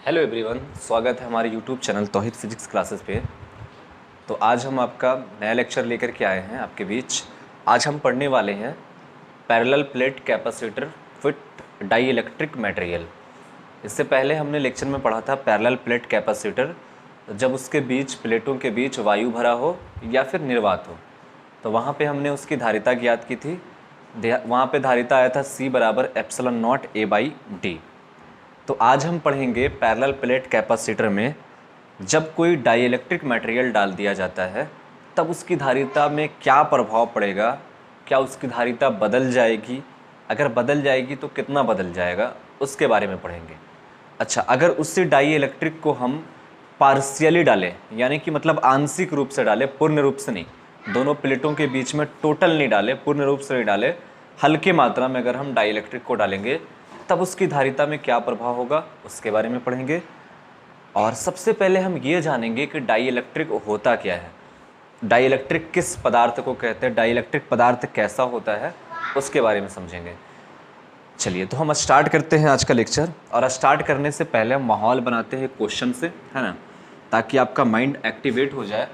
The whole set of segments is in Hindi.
हेलो एवरीवन, स्वागत है हमारे यूट्यूब चैनल तौहीद फिजिक्स क्लासेस पे। तो आज हम आपका नया लेक्चर लेकर के आए हैं आपके बीच। आज हम पढ़ने वाले हैं parallel plate capacitor with dielectric material. इससे पहले हमने लेक्चर में पढ़ा था पैरेलल प्लेट कैपेसिटर जब उसके बीच प्लेटों के बीच वायु भरा हो या फिर निर्वात हो, तो वहाँ पे हमने उसकी धारिता ज्ञात की थी। वहाँ पे धारिता आया था C बराबर एप्सिलॉन नॉट A/D। तो आज हम पढ़ेंगे पैरेलल प्लेट कैपेसिटर में जब कोई डाइइलेक्ट्रिक मटेरियल डाल दिया जाता है तब उसकी धारिता में क्या प्रभाव पड़ेगा, क्या उसकी धारिता बदल जाएगी, अगर बदल जाएगी तो कितना बदल जाएगा, उसके बारे में पढ़ेंगे। अच्छा, अगर उसी डाइइलेक्ट्रिक को हम पार्शियली डालें, यानी कि मतलब आंशिक रूप से डालें, पूर्ण रूप से नहीं, दोनों प्लेटों के बीच में टोटल नहीं डालें, पूर्ण रूप से नहीं डालें, हल्के मात्रा में अगर हम डाइइलेक्ट्रिक को डालेंगे तब उसकी धारिता में क्या प्रभाव होगा, उसके बारे में पढ़ेंगे। और सबसे पहले हम ये जानेंगे कि डाइइलेक्ट्रिक होता क्या है, डाइइलेक्ट्रिक किस पदार्थ को कहते हैं, डाइइलेक्ट्रिक पदार्थ कैसा होता है, उसके बारे में समझेंगे। चलिए, तो हम स्टार्ट करते हैं आज का लेक्चर। और स्टार्ट करने से पहले हम माहौल बनाते हैं क्वेश्चन से, है ना, ताकि आपका माइंड एक्टिवेट हो जाए।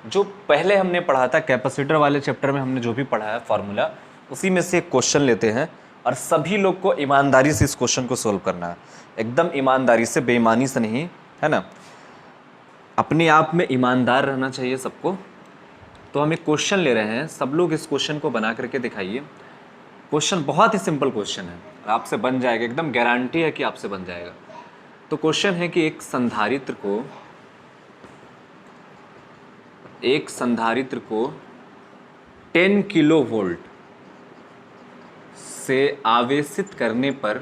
जो पहले हमने पढ़ा था कैपेसिटर वाले चैप्टर में, हमने जो भी पढ़ा है फार्मूला, उसी में से एक क्वेश्चन लेते हैं और सभी लोग को ईमानदारी से इस क्वेश्चन को सोल्व करना है, एकदम ईमानदारी से, बेईमानी से नहीं, है ना, अपने आप में ईमानदार रहना चाहिए सबको। तो हम एक क्वेश्चन ले रहे हैं, सब लोग इस क्वेश्चन को बना करके दिखाइए। क्वेश्चन बहुत ही सिंपल क्वेश्चन है, आपसे बन जाएगा, एकदम गारंटी है कि आपसे बन जाएगा। तो क्वेश्चन है कि एक संधारित्र को 10 किलो वोल्ट से आवेशित करने पर,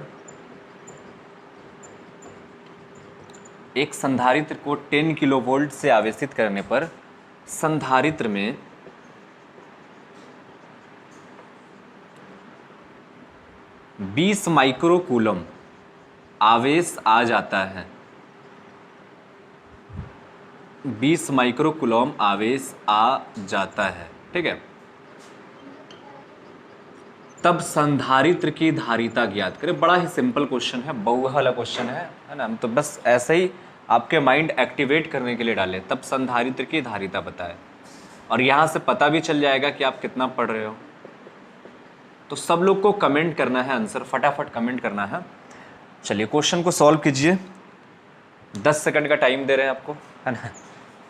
एक संधारित्र को 10 किलो वोल्ट से आवेशित करने पर संधारित्र में 20 माइक्रो कूलम आवेश आ जाता है। 20 माइक्रो कूलम आवेश आ जाता है, ठीक है। तब संधारित्र की धारिता ज्ञात करें। बड़ा ही सिंपल क्वेश्चन है, बहु वाला क्वेश्चन है ना, तो बस ऐसे ही आपके माइंड एक्टिवेट करने के लिए डालें, तब संधारित्र की धारिता बताएं। और यहाँ से पता भी चल जाएगा कि आप कितना पढ़ रहे हो। तो सब लोग को कमेंट करना है आंसर, फटाफट कमेंट करना है। चलिए, क्वेश्चन को सॉल्व कीजिए। 10 सेकंड का टाइम दे रहे हैं आपको, है ना,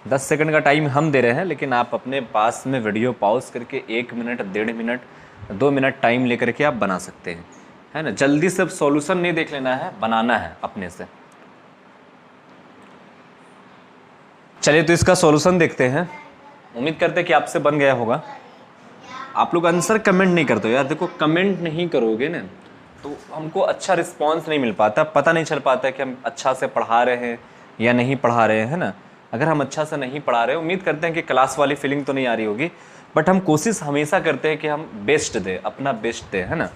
10 सेकंड का टाइम हम दे रहे हैं, लेकिन आप अपने पास में वीडियो पॉज करके 1 मिनट, 1.5 मिनट, 2 मिनट टाइम लेकर के आप बना सकते हैं, है ना। जल्दी से सॉल्यूशन नहीं देख लेना है, बनाना है अपने से। चलिए, तो इसका सॉल्यूशन देखते हैं। उम्मीद करते हैं कि आपसे बन गया होगा। आप लोग आंसर कमेंट नहीं करते हो यार, देखो कमेंट नहीं करोगे ना तो हमको अच्छा रिस्पॉन्स नहीं मिल पाता, पता नहीं चल पाता कि हम अच्छा से पढ़ा रहे हैं या नहीं पढ़ा रहे हैं, है ना। अगर हम अच्छा से नहीं पढ़ा रहे, उम्मीद करते हैं कि क्लास वाली फीलिंग तो नहीं आ रही होगी, बट हम कोशिश हमेशा करते हैं कि हम बेस्ट दें, अपना बेस्ट दें, है ना।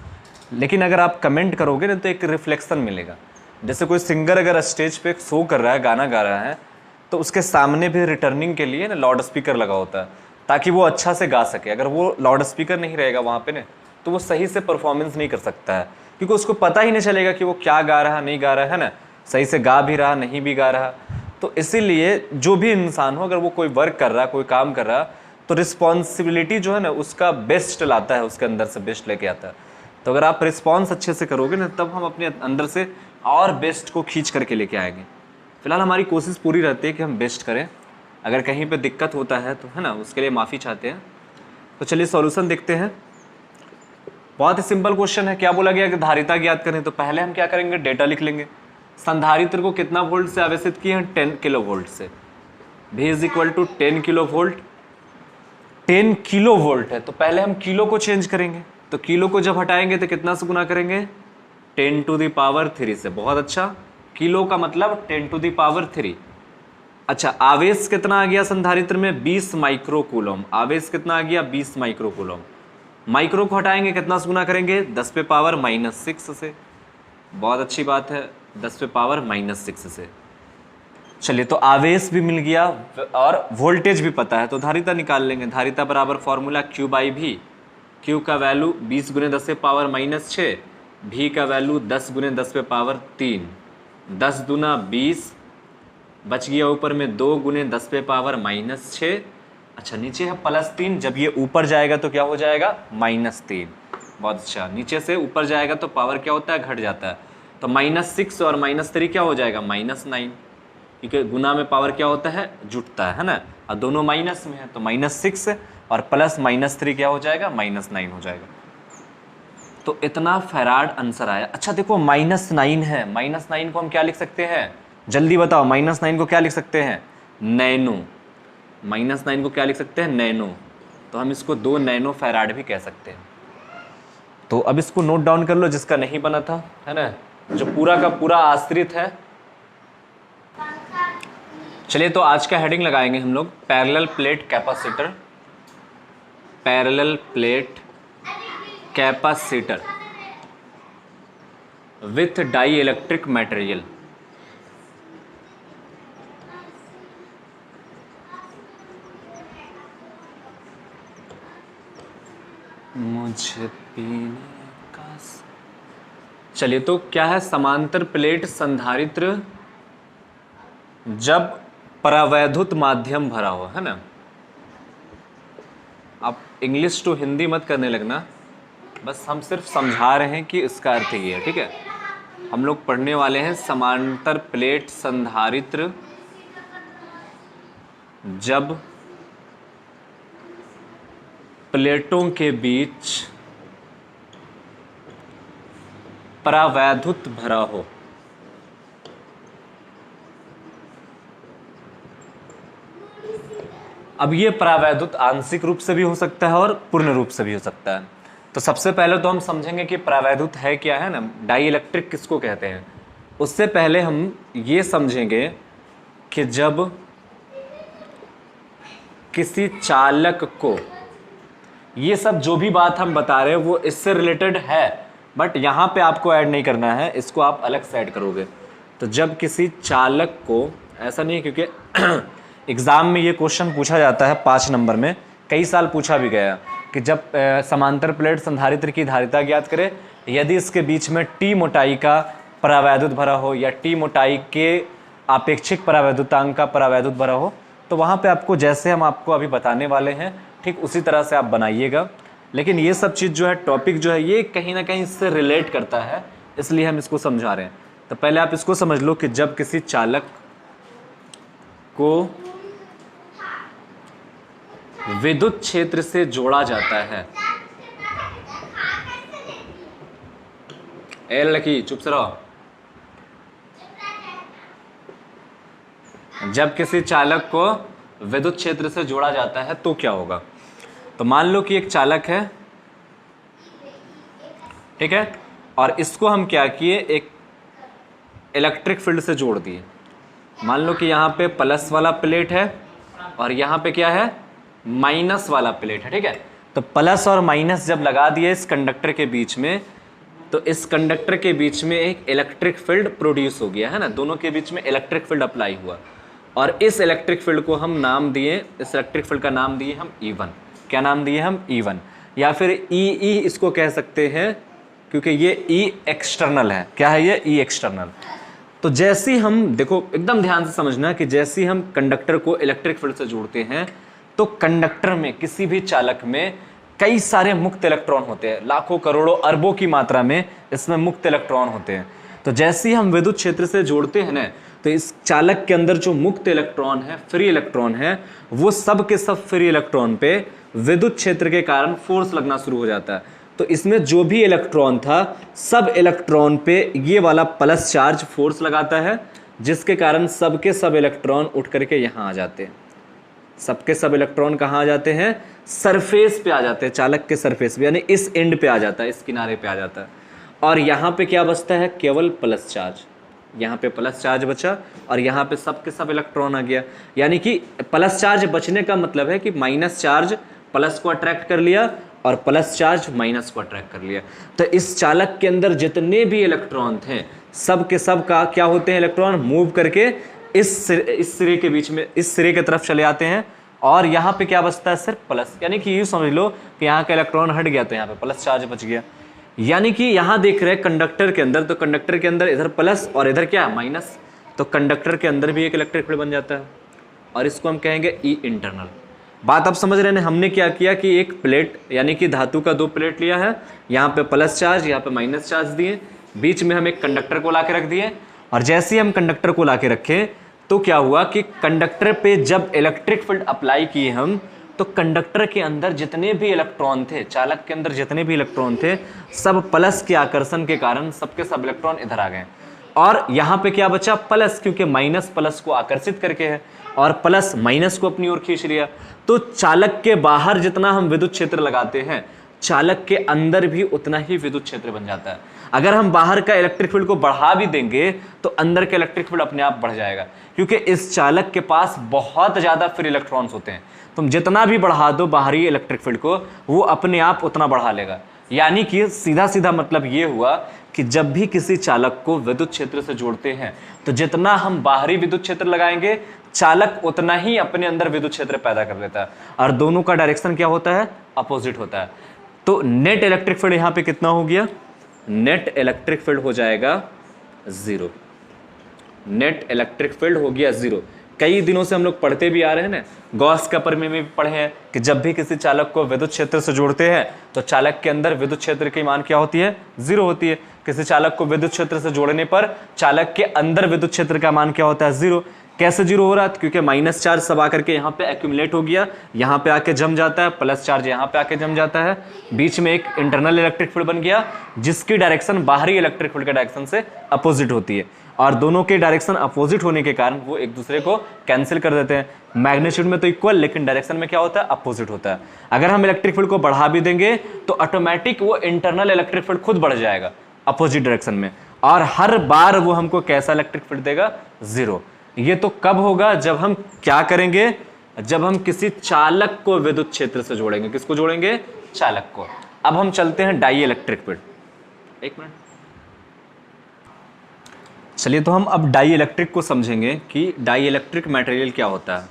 लेकिन अगर आप कमेंट करोगे ना तो एक रिफ्लेक्शन मिलेगा। जैसे कोई सिंगर अगर स्टेज पे शो कर रहा है, गाना गा रहा है, तो उसके सामने भी रिटर्निंग के लिए ना लाउड स्पीकर लगा होता है, ताकि वो अच्छा से गा सके। अगर वो लाउड स्पीकर नहीं रहेगा वहाँ पे ना, तो वो सही से परफॉर्मेंस नहीं कर सकता है, क्योंकि उसको पता ही नहीं चलेगा कि वो क्या गा रहा, नहीं गा रहा है ना, सही से गा भी रहा, नहीं भी गा रहा। तो इसीलिए जो भी इंसान हो, अगर वो कोई वर्क कर रहा, कोई काम कर रहा, तो रिस्पॉन्सिबिलिटी जो है ना उसका बेस्ट लाता है, उसके अंदर से बेस्ट लेके आता है। तो अगर आप रिस्पॉन्स अच्छे से करोगे ना, तब हम अपने अंदर से और बेस्ट को खींच करके लेके आएंगे। फिलहाल हमारी कोशिश पूरी रहती है कि हम बेस्ट करें। अगर कहीं पे दिक्कत होता है तो, है ना, उसके लिए माफ़ी चाहते हैं। तो चलिए सॉल्यूशन देखते हैं। बहुत ही सिंपल क्वेश्चन है। क्या बोला गया कि धारिता ज्ञात करें, तो पहले हम क्या करेंगे, डेटा लिख लेंगे। संधारित्र को कितना वोल्ट से आवेशित किए हैं, 10 किलो वोल्ट से। V is equal to 10 kilo volt. 10 kilo volt है, तो पहले हम किलो को चेंज करेंगे। तो किलो को जब हटाएंगे तो कितना से गुना करेंगे, 10 टू द पावर 3 से। बहुत अच्छा, किलो का मतलब 10 टू द पावर 3। अच्छा, आवेश कितना आ गया संधारित्र में, 20 माइक्रो कूलम। आवेश कितना आ गया, 20 माइक्रो कूलम। माइक्रो को हटाएंगे, कितना से गुना करेंगे, 10 पे पावर -6 से। बहुत अच्छी बात है, 10 पे पावर -6 से। चलिए, तो आवेश भी मिल गया और वोल्टेज भी पता है, तो धारिता निकाल लेंगे। धारिता बराबर फॉर्मूला Q/V। Q का वैल्यू 20 × 10 पे पावर -6, V का वैल्यू 10 × 10 पे पावर 3। 10 दूना 20, बच गया ऊपर में 2 गुने 10 पे पावर -6। अच्छा नीचे है +3, जब ये ऊपर जाएगा तो क्या हो जाएगा -3। बहुत अच्छा, नीचे से ऊपर जाएगा तो पावर क्या होता है, घट जाता है। तो -6 और -3 क्या हो जाएगा, -9, क्योंकि गुना में पावर क्या होता है, जुटता है ना, और दोनों माइनस में है तो -6 और प्लस -3 क्या हो जाएगा, -9 हो जाएगा। तो इतना फैराड आंसर आया। अच्छा देखो -9 है, -9 को हम क्या लिख सकते हैं, जल्दी बताओ, -9 को क्या लिख सकते हैं, नैनो। -9 को क्या लिख सकते हैं, नैनो। तो हम इसको 2 नैनो फैराड भी कह सकते हैं। तो अब इसको नोट डाउन कर लो जिसका नहीं बना था, है ना, जो पूरा का पूरा आश्रित है। चलिए तो आज का हेडिंग लगाएंगे हम लोग parallel plate capacitor, parallel plate capacitor with dielectric material. मुझे पीने का चलिए तो क्या है, समांतर प्लेट संधारित्र जब परावैद्युत माध्यम भरा हो, है ना। आप इंग्लिश टू हिंदी मत करने लगना, बस हम सिर्फ समझा रहे हैं कि इसका अर्थ ये है, ठीक है। हम लोग पढ़ने वाले हैं समांतर प्लेट संधारित्र जब प्लेटों के बीच परावैद्युत भरा हो। अब ये परावैद्युत आंशिक रूप से भी हो सकता है और पूर्ण रूप से भी हो सकता है। तो सबसे पहले तो हम समझेंगे कि परावैद्युत है क्या, है ना, डाई इलेक्ट्रिक किसको कहते हैं। उससे पहले हम ये समझेंगे कि जब किसी चालक को, ये सब जो भी बात हम बता रहे हैं वो इससे रिलेटेड है, बट यहाँ पे आपको ऐड नहीं करना है, इसको आप अलग से ऐड करोगे। तो जब किसी चालक को, ऐसा नहीं है क्योंकि एग्जाम में ये क्वेश्चन पूछा जाता है 5 नंबर में, कई साल पूछा भी गया कि जब समांतर प्लेट संधारित्र की धारिता ज्ञात करें, यदि इसके बीच में टी मोटाई का परावैद्युत भरा हो या टी मोटाई के आपेक्षिक परावैद्युतांक का परावैद्युत भरा हो, तो वहाँ पे आपको जैसे हम आपको अभी बताने वाले हैं ठीक उसी तरह से आप बनाइएगा। लेकिन ये सब चीज़ जो है, टॉपिक जो है, ये कहीं ना कहीं इससे रिलेट करता है, इसलिए हम इसको समझा रहे हैं। तो पहले आप इसको समझ लो कि जब किसी चालक को विद्युत क्षेत्र से जोड़ा जाता है, ए लड़की चुप से रहो, जब किसी चालक को विद्युत क्षेत्र से जोड़ा जाता है तो क्या होगा। तो मान लो कि एक चालक है, ठीक है, और इसको हम क्या किए, एक इलेक्ट्रिक फील्ड से जोड़ दिए। मान लो कि यहाँ पे प्लस वाला प्लेट है और यहाँ पे क्या है, माइनस वाला प्लेट है, ठीक है। तो प्लस और माइनस जब लगा दिए इस कंडक्टर के बीच में, तो इस कंडक्टर के बीच में एक इलेक्ट्रिक फील्ड प्रोड्यूस हो गया, है ना, दोनों के बीच में इलेक्ट्रिक फील्ड अप्लाई हुआ। और इस इलेक्ट्रिक फील्ड को हम नाम दिए, इस इलेक्ट्रिक फील्ड का नाम दिए हम E1। क्या नाम दिए हम, E1, या फिर EE इसको कह सकते हैं, क्योंकि ये E एक्सटर्नल है। क्या है ये, E एक्सटर्नल। तो जैसे हम देखो, एकदम ध्यान से समझना कि जैसे हम कंडक्टर को इलेक्ट्रिक फील्ड से जोड़ते हैं, तो कंडक्टर में, किसी भी चालक में कई सारे मुक्त इलेक्ट्रॉन होते हैं, लाखों करोड़ों अरबों की मात्रा में इसमें मुक्त इलेक्ट्रॉन होते हैं। तो जैसे ही हम विद्युत क्षेत्र से जोड़ते हैं ना, तो इस चालक के अंदर जो मुक्त इलेक्ट्रॉन है, फ्री इलेक्ट्रॉन है, वो सब के सब फ्री इलेक्ट्रॉन पे विद्युत क्षेत्र के कारण फोर्स लगना शुरू हो जाता है। तो इसमें जो भी इलेक्ट्रॉन था, सब इलेक्ट्रॉन पे ये वाला प्लस चार्ज फोर्स लगाता है, जिसके कारण सबके सब इलेक्ट्रॉन उठ करके यहाँ आ जाते हैं। सबके सब इलेक्ट्रॉन कहाँ आ जाते हैं, सरफेस पे आ जाते हैं, चालक के सरफेस पे, यानी इस एंड पे आ जाता है, इस किनारे पे आ जाता है। और यहाँ पे क्या बचता है, केवल प्लस चार्ज। यहाँ पे प्लस चार्ज बचा और यहाँ पे सब के सब इलेक्ट्रॉन आ गया। यानी कि प्लस चार्ज बचने का मतलब है कि माइनस चार्ज प्लस को अट्रैक्ट कर लिया और प्लस चार्ज माइनस को अट्रैक्ट कर लिया। तो इस चालक के अंदर जितने भी इलेक्ट्रॉन थे, सब के सब का क्या होते हैं, इलेक्ट्रॉन मूव करके इस सिरे के बीच में, इस सिरे की तरफ चले आते हैं। और यहाँ पे क्या बचता है, सिर्फ प्लस। यानी कि ये समझ लो कि यहाँ का इलेक्ट्रॉन हट गया तो यहाँ पे प्लस चार्ज बच गया। यानी कि यहां देख रहे हैं कंडक्टर के अंदर, तो कंडक्टर के अंदर इधर प्लस और इधर क्या है माइनस, तो कंडक्टर के अंदर भी एक इलेक्ट्रिक फील्ड बन जाता है और इसको हम कहेंगे ई इंटरनल। बात आप समझ रहे हैं, हमने क्या किया कि एक प्लेट यानी कि धातु का 2 प्लेट लिया है, यहाँ पे प्लस चार्ज यहाँ पे माइनस चार्ज दिए, बीच में हम एक कंडक्टर को ला के रख दिए और जैसे ही हम कंडक्टर को ला के रखे तो क्या हुआ कि कंडक्टर पे जब इलेक्ट्रिक फील्ड अप्लाई किए हम, तो कंडक्टर के अंदर जितने भी इलेक्ट्रॉन थे, चालक के अंदर जितने भी इलेक्ट्रॉन थे, सब प्लस के आकर्षण के कारण सबके सब इलेक्ट्रॉन इधर आ गए और यहाँ पे क्या बचा प्लस, क्योंकि माइनस प्लस को आकर्षित करके है और प्लस माइनस को अपनी ओर खींच लिया। तो चालक के बाहर जितना हम विद्युत क्षेत्र लगाते हैं, चालक के अंदर भी उतना ही विद्युत क्षेत्र बन जाता है। अगर हम बाहर का इलेक्ट्रिक फील्ड को बढ़ा भी देंगे तो अंदर का इलेक्ट्रिक फील्ड अपने आप बढ़ जाएगा, क्योंकि इस चालक के पास बहुत ज्यादा फ्री इलेक्ट्रॉन्स होते हैं। तुम जितना भी बढ़ा दो बाहरी इलेक्ट्रिक फील्ड को, वो अपने आप उतना बढ़ा लेगा। यानी कि सीधा सीधा मतलब ये हुआ कि जब भी किसी चालक को विद्युत क्षेत्र से जोड़ते हैं तो जितना हम बाहरी विद्युत क्षेत्र लगाएंगे, चालक उतना ही अपने अंदर विद्युत क्षेत्र पैदा कर लेता है और दोनों का डायरेक्शन क्या होता है, अपोजिट होता है। तो नेट इलेक्ट्रिक फील्ड यहां पे कितना हो गया, नेट इलेक्ट्रिक फील्ड हो जाएगा 0। नेट इलेक्ट्रिक फील्ड हो गया 0। कई दिनों से हम लोग पढ़ते भी आ रहे हैं ना, गॉस का प्रमेय में भी पढ़े हैं कि जब भी किसी चालक को विद्युत क्षेत्र से जोड़ते हैं तो चालक के अंदर विद्युत क्षेत्र की मान क्या होती है, 0 होती है। किसी चालक को विद्युत क्षेत्र से जोड़ने पर चालक के अंदर विद्युत क्षेत्र का मान क्या होता है, 0। कैसे 0 हो रहा है, क्योंकि माइनस चार्ज सब आकर के यहाँ पे एक्यूमुलेट हो गया, यहाँ पे आके जम जाता है, प्लस चार्ज यहाँ पे आके जम जाता है, बीच में एक इंटरनल इलेक्ट्रिक फील्ड बन गया जिसकी डायरेक्शन बाहरी इलेक्ट्रिक फील्ड के डायरेक्शन से अपोजिट होती है और दोनों के डायरेक्शन अपोजिट होने के कारण वो एक दूसरे को कैंसिल कर देते हैं। मैग्नीट्यूड में तो इक्वल, लेकिन डायरेक्शन में क्या होता है, अपोजिट होता है। अगर हम इलेक्ट्रिक फील्ड को बढ़ा भी देंगे तो ऑटोमेटिक वो इंटरनल इलेक्ट्रिक फील्ड खुद बढ़ जाएगा अपोजिट डायरेक्शन में और हर बार वो हमको कैसा इलेक्ट्रिक फील्ड देगा, 0। ये तो कब होगा, जब हम क्या करेंगे, जब हम किसी चालक को विद्युत क्षेत्र से जोड़ेंगे। किसको जोड़ेंगे, चालक को। अब हम चलते हैं डाई इलेक्ट्रिक फील्ड। एक मिनट, चलिए तो हम अब डाई इलेक्ट्रिक को समझेंगे कि डाई इलेक्ट्रिक मटेरियल क्या होता है।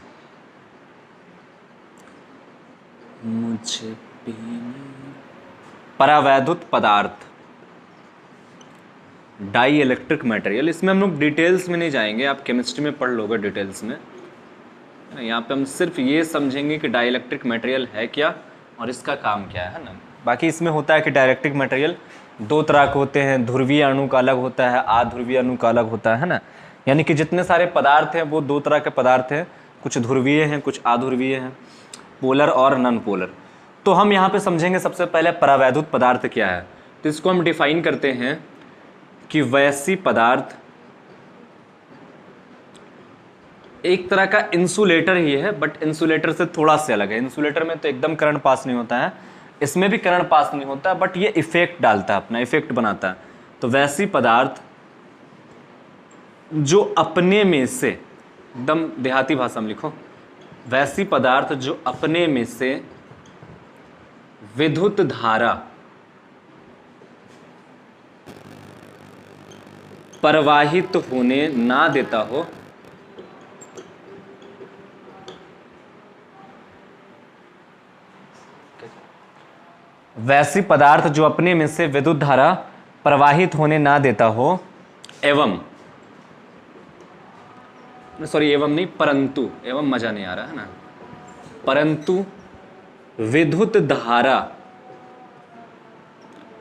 मुझे परावैद्युत पदार्थ, डाई इलेक्ट्रिक मटेरियल। इसमें हम लोग डिटेल्स में नहीं जाएंगे, आप केमिस्ट्री में पढ़ लोगे डिटेल्स में। यहाँ पे हम सिर्फ ये समझेंगे कि डाई इलेक्ट्रिक मटेरियल है क्या और इसका काम क्या है ना। बाकी इसमें होता है कि डाई इलेक्ट्रिक मटेरियल 2 तरह के होते हैं, ध्रुवीय अणु का अलग होता है, अध्रुवीय अणु का अलग होता है ना। यानी कि जितने सारे पदार्थ हैं वो 2 तरह के पदार्थ हैं, कुछ ध्रुवीय हैं, कुछ अध्रुवीय हैं, पोलर और नॉन पोलर। तो हम यहाँ पे समझेंगे सबसे पहले परावैद्युत पदार्थ क्या है। तो इसको हम डिफाइन करते हैं कि वैसी पदार्थ एक तरह का इंसुलेटर ही है, बट इंसुलेटर से थोड़ा सा अलग है। इंसुलेटर में तो एकदम करंट पास नहीं होता है, इसमें भी करंट पास नहीं होता, बट ये इफेक्ट डालता है, अपना इफेक्ट बनाता है। तो वैसी पदार्थ जो अपने में से, एकदम देहाती भाषा में लिखो, वैसी पदार्थ जो अपने में से विद्युत धारा प्रवाहित होने ना देता हो, वैसी पदार्थ जो अपने में से विद्युत धारा प्रवाहित होने ना देता हो एवं, सॉरी एवं नहीं, परंतु, एवं मजा नहीं आ रहा है ना, परंतु विद्युत धारा,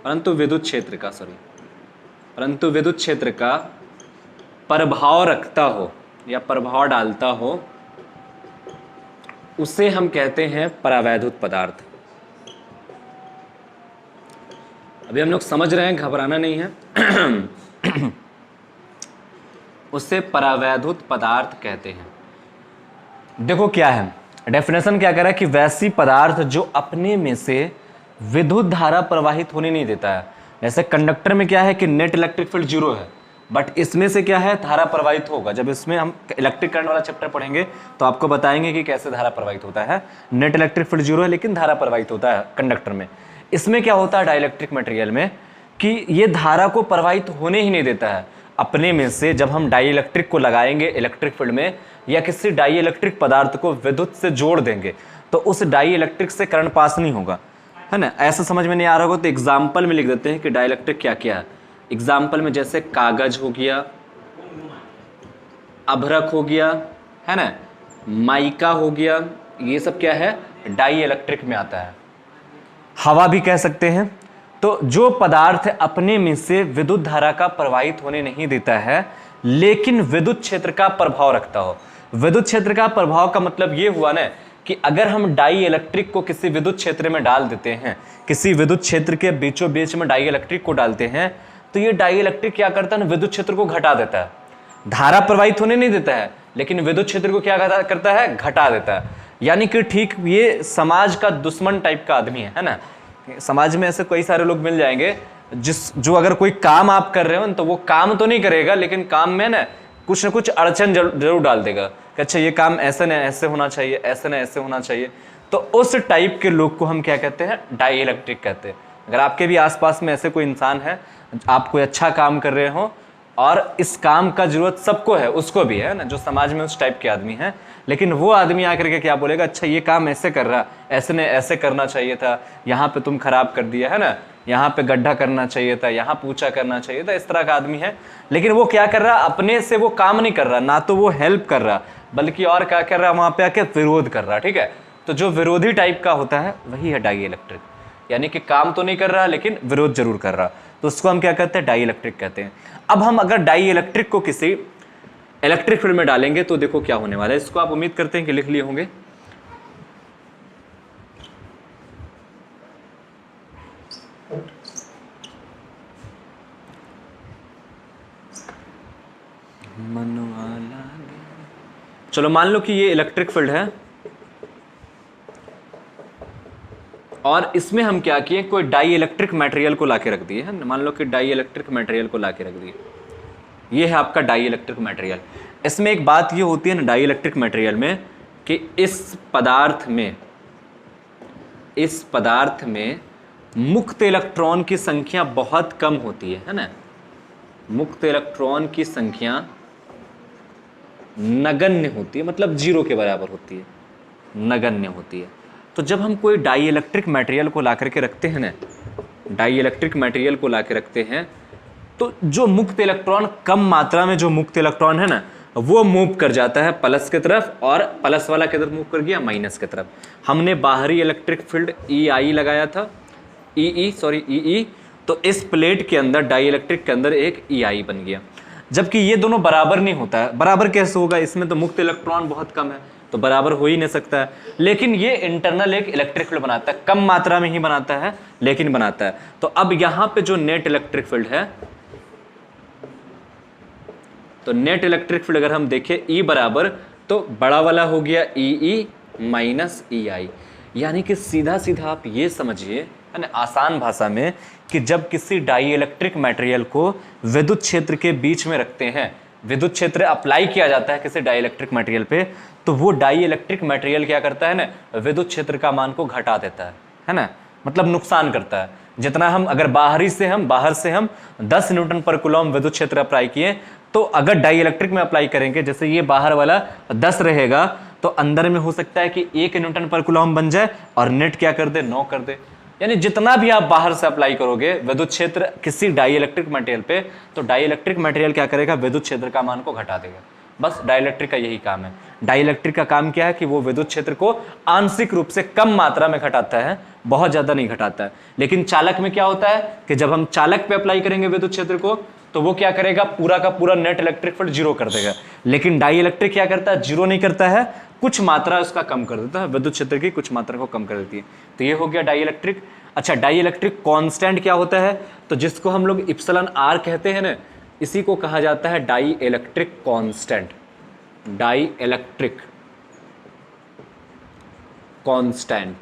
परंतु विद्युत क्षेत्र का, सॉरी, परंतु विद्युत क्षेत्र का प्रभाव रखता हो या प्रभाव डालता हो, उसे हम कहते हैं परावैद्युत पदार्थ। अभी हम लोग समझ रहे हैं, घबराना नहीं है। उसे परावैद्युत पदार्थ कहते हैं। देखो क्या है डेफिनेशन, क्या कह रहा है कि वैसी पदार्थ जो अपने में से विद्युत धारा प्रवाहित होने नहीं देता है। जैसे कंडक्टर में क्या है कि नेट इलेक्ट्रिक फील्ड 0 है, बट इसमें से क्या है, धारा प्रवाहित होगा। जब इसमें हम इलेक्ट्रिक करंट वाला चैप्टर पढ़ेंगे तो आपको बताएंगे कि कैसे धारा प्रवाहित होता है। नेट इलेक्ट्रिक फील्ड 0 है लेकिन धारा प्रवाहित होता है कंडक्टर में। इसमें क्या होता है डाइलेक्ट्रिक मटेरियल में कि ये धारा को प्रवाहित होने ही नहीं देता है अपने में से। जब हम डाई इलेक्ट्रिक को लगाएंगे इलेक्ट्रिक फील्ड में या किसी डाई इलेक्ट्रिक पदार्थ को विद्युत से जोड़ देंगे तो उस डाई इलेक्ट्रिक से करंट पास नहीं होगा। है ना। ऐसा समझ में नहीं आ रहा होगा तो एग्जाम्पल में लिख देते हैं कि डाइलेक्ट्रिक क्या क्या है। एग्जाम्पल में जैसे कागज हो गया, अभ्रक हो गया, है ना, माइका हो गया, ये सब क्या है, डाई इलेक्ट्रिक में आता है। हवा भी कह सकते हैं। तो जो पदार्थ अपने में से विद्युत धारा का प्रवाहित होने नहीं देता है लेकिन विद्युत क्षेत्र का प्रभाव रखता हो। विद्युत क्षेत्र का प्रभाव का मतलब ये हुआ ना कि अगर हम डाई इलेक्ट्रिक को किसी विद्युत क्षेत्र में डाल देते हैं, किसी विद्युत क्षेत्र के बीचों बीच में डाई इलेक्ट्रिक को डालते हैं, तो ये डाई इलेक्ट्रिक क्या करता है ना, विद्युत क्षेत्र को घटा देता है। धारा प्रवाहित होने नहीं देता है लेकिन विद्युत क्षेत्र को क्या करता है, घटा देता है। यानी कि ठीक ये समाज का दुश्मन टाइप का आदमी है ना। समाज में ऐसे कई सारे लोग मिल जाएंगे जो अगर कोई काम आप कर रहे हो तो वो काम तो नहीं करेगा लेकिन काम में ना कुछ अड़चन जरूर डाल देगा कि अच्छा ये काम ऐसे न ऐसे होना चाहिए, ऐसे न ऐसे होना चाहिए। तो उस टाइप के लोग को हम क्या कहते हैं, डाई इलेक्ट्रिक कहते हैं। अगर आपके भी आसपास में ऐसे कोई इंसान है, आप कोई अच्छा काम कर रहे हो और इस काम का जरूरत सबको है, उसको भी है ना, जो समाज में उस टाइप के आदमी है, लेकिन वो आदमी आकर के क्या बोलेगा, अच्छा ये काम ऐसे कर रहा, ऐसे ने ऐसे करना चाहिए था, यहाँ पे तुम खराब कर दिया, है ना, यहाँ पे गड्ढा करना चाहिए था, यहाँ पूछा करना चाहिए था। इस तरह का आदमी है। लेकिन वो क्या कर रहा, अपने से वो काम नहीं कर रहा, ना तो वो हेल्प कर रहा बल्कि और क्या कर रहा, वहां पे आके विरोध कर रहा। ठीक है, तो जो विरोधी टाइप का होता है वही है डाई इलेक्ट्रिक। यानी कि काम तो नहीं कर रहा लेकिन विरोध जरूर कर रहा, तो उसको हम क्या कहते हैं, डाई इलेक्ट्रिक कहते हैं। अब हम अगर डाई इलेक्ट्रिक को किसी इलेक्ट्रिक फील्ड में डालेंगे तो देखो क्या होने वाला है। इसको आप उम्मीद करते हैं कि लिख लिए होंगे। चलो मान लो कि ये इलेक्ट्रिक फील्ड है और इसमें हम क्या किए, कोई डाई इलेक्ट्रिक मटेरियल को लाके रख दिए है। मान लो कि डाई इलेक्ट्रिक मटेरियल को लाके रख दिए, ये है आपका डाई इलेक्ट्रिक मटेरियल। इसमें एक बात ये होती है ना डाई इलेक्ट्रिक मटेरियल में कि इस पदार्थ में मुक्त इलेक्ट्रॉन की संख्या बहुत कम होती है ना। मुक्त इलेक्ट्रॉन की संख्या नगण्य होती है, मतलब जीरो के बराबर होती है, नगण्य होती है। तो जब हम कोई डाई इलेक्ट्रिक मटेरियल को ला करके रखते हैं ना, डाई इलेक्ट्रिक मटेरियल को ला के रखते हैं, तो जो मुक्त इलेक्ट्रॉन, कम मात्रा में जो मुक्त इलेक्ट्रॉन है ना, वो मूव कर जाता है प्लस की तरफ, और प्लस वाला किधर मूव कर गया, माइनस की तरफ। हमने बाहरी इलेक्ट्रिक फील्ड EI लगाया था, EE, तो इस प्लेट के अंदर, डाई इलेक्ट्रिक के अंदर एक EI बन गया। जबकि ये दोनों बराबर नहीं होता है। बराबर कैसे होगा, इसमें तो मुक्त इलेक्ट्रॉन बहुत कम है तो बराबर हो ही नहीं सकता है। लेकिन ये इंटरनल एक इलेक्ट्रिक फील्ड बनाता है, कम मात्रा में ही बनाता है लेकिन बनाता है। तो अब यहां पे जो नेट इलेक्ट्रिक फील्ड है, तो नेट इलेक्ट्रिक फील्ड अगर हम देखें E बराबर, तो बड़ा वाला हो गया EE माइनस EI। यानी कि सीधा सीधा आप ये समझिए, है ना, आसान भाषा में, कि जब किसी डाई इलेक्ट्रिक मटेरियल को विद्युत क्षेत्र के बीच में रखते हैं, विद्युत क्षेत्र अप्लाई किया जाता है किसी डाई इलेक्ट्रिक मटेरियल पे, तो वो डाई इलेक्ट्रिक मटेरियल क्या करता है ना, विद्युत क्षेत्र का मान को घटा देता है ना, मतलब नुकसान करता है। जितना हम अगर बाहर से हम 10 न्यूटन पर कूलम विद्युत क्षेत्र अप्लाई किए, तो अगर डाई इलेक्ट्रिक में अप्लाई करेंगे, जैसे ये बाहर वाला 10 रहेगा, तो अंदर में हो सकता है कि 1 न्यूटन पर कूलम बन जाए और नेट क्या कर दे, 9 कर दे। यानी जितना भी आप बाहर से अप्लाई करोगे विद्युत क्षेत्र किसी डाई इलेक्ट्रिक मटेरियल पे, तो डाई इलेक्ट्रिक मटेरियल क्या करेगा, विद्युत क्षेत्र का मान को घटा देगा। बस डाई इलेक्ट्रिक का यही काम है। डाई इलेक्ट्रिक का काम क्या है कि वो विद्युत क्षेत्र को आंशिक रूप से कम मात्रा में घटाता है, बहुत ज्यादा नहीं घटाता है। लेकिन चालक में क्या होता है कि जब हम चालक पे अप्लाई करेंगे विद्युत क्षेत्र को, तो वो क्या करेगा, पूरा का पूरा नेट इलेक्ट्रिक फील्ड जीरो कर देगा। लेकिन डाई इलेक्ट्रिक क्या करता है, जीरो नहीं करता है, कुछ मात्रा उसका कम कर देता है, विद्युत क्षेत्र की कुछ मात्रा को कम कर देती है। तो ये हो गया डाई इलेक्ट्रिक। अच्छा, डाई इलेक्ट्रिक कांस्टेंट क्या होता है, तो जिसको हम लोग इप्सिलॉन R कहते हैं ना, इसी को कहा जाता है dielectric constant. Dielectric constant,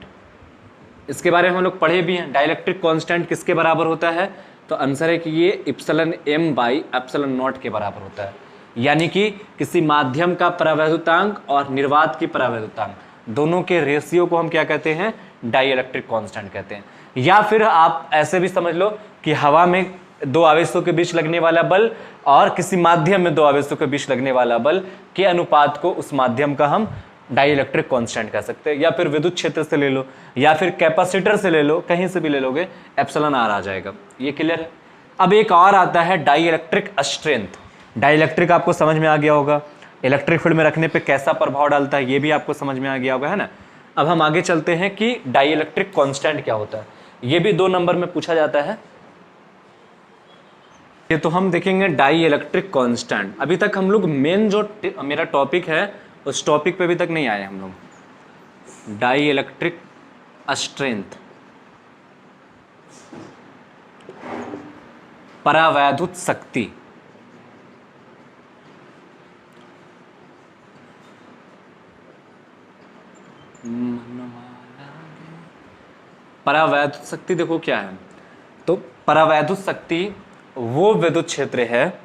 इसके बारे में हम लोग पढ़े भी हैं। डाई इलेक्ट्रिक कांस्टेंट किसके बराबर होता है, तो आंसर है कि ये epsilon M by epsilon not के बराबर होता है। यानी कि किसी माध्यम का परावैद्युतांक और निर्वात की परावैद्युतांक दोनों के रेशियो को हम क्या कहते हैं, डाई इलेक्ट्रिक कांस्टेंट कहते हैं। या फिर आप ऐसे भी समझ लो कि हवा में 2 आवेशों के बीच लगने वाला बल और किसी माध्यम में 2 आवेशों के बीच लगने वाला बल के अनुपात को, उस माध्यम का हम डाई इलेक्ट्रिक कॉन्स्टेंट कह सकते हैं, या फिर विद्युत क्षेत्र से ले लो, या फिर कैपेसिटर से ले लो, कहीं से भी ले लोगे एप्सिलॉन आर आ जाएगा। ये क्लियर है। अब एक और आता है dielectric strength. Dielectric आपको समझ में आ गया होगा, इलेक्ट्रिक फील्ड में रखने पे कैसा प्रभाव डालता है ये भी आपको समझ में आ गया होगा, है ना। अब हम आगे चलते हैं कि डाई इलेक्ट्रिक कॉन्स्टेंट क्या होता है। ये भी 2 नंबर में पूछा जाता है। ये तो हम देखेंगे डाई इलेक्ट्रिक कांस्टेंट। अभी तक हम लोग मेन जो मेरा टॉपिक है उस टॉपिक पे अभी तक नहीं आए हम लोग। डाई इलेक्ट्रिक स्ट्रेंथ, परावैद्युत शक्ति, परावैद्युत शक्ति देखो क्या है। तो परावैद्युत शक्ति वो विद्युत क्षेत्र है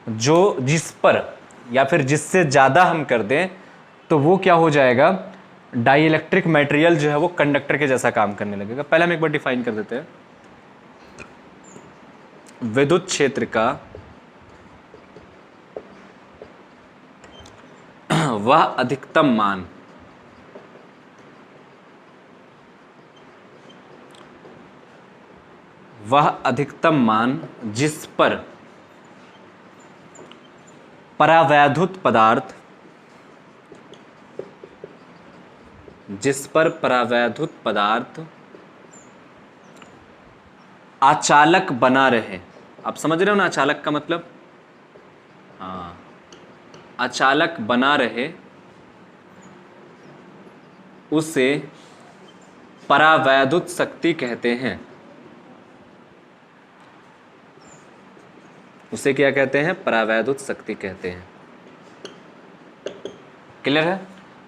जो जिस पर या फिर जिससे ज़्यादा हम कर दें तो वो क्या हो जाएगा, डाई इलेक्ट्रिक मटेरियल जो है वो कंडक्टर के जैसा काम करने लगेगा। पहले हम एक बार डिफाइन कर देते हैं। विद्युत क्षेत्र का वह अधिकतम मान जिस पर परावैद्युत पदार्थ आचालक बना रहे। आप समझ रहे हो ना आचालक का मतलब? हाँ, आचालक बना रहे उसे परावैद्युत शक्ति कहते हैं। उसे क्या कहते हैं? परावैद्युत शक्ति कहते हैं। क्लियर है?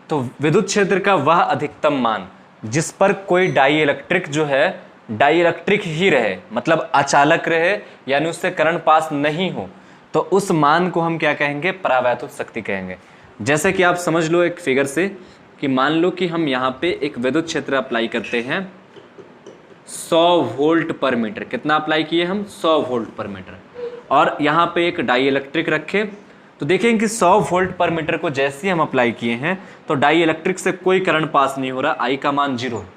तो विद्युत क्षेत्र का वह अधिकतम मान जिस पर कोई डाई इलेक्ट्रिक जो है डाई इलेक्ट्रिक ही रहे, मतलब अचालक रहे, यानी उससे करंट पास नहीं हो, तो उस मान को हम क्या कहेंगे? परावैद्युत शक्ति कहेंगे। जैसे कि आप समझ लो एक फिगर से कि मान लो कि हम यहाँ पे एक विद्युत क्षेत्र अप्लाई करते हैं 100 वोल्ट पर मीटर। कितना अप्लाई किए हम? 100 वोल्ट पर मीटर। और यहाँ पे एक डाई इलेक्ट्रिक रखे तो देखेंगे कि 100 वोल्ट पर मीटर को जैसे हम अप्लाई किए हैं तो डाई इलेक्ट्रिक से कोई करंट पास नहीं हो रहा, आई का मान 0 है।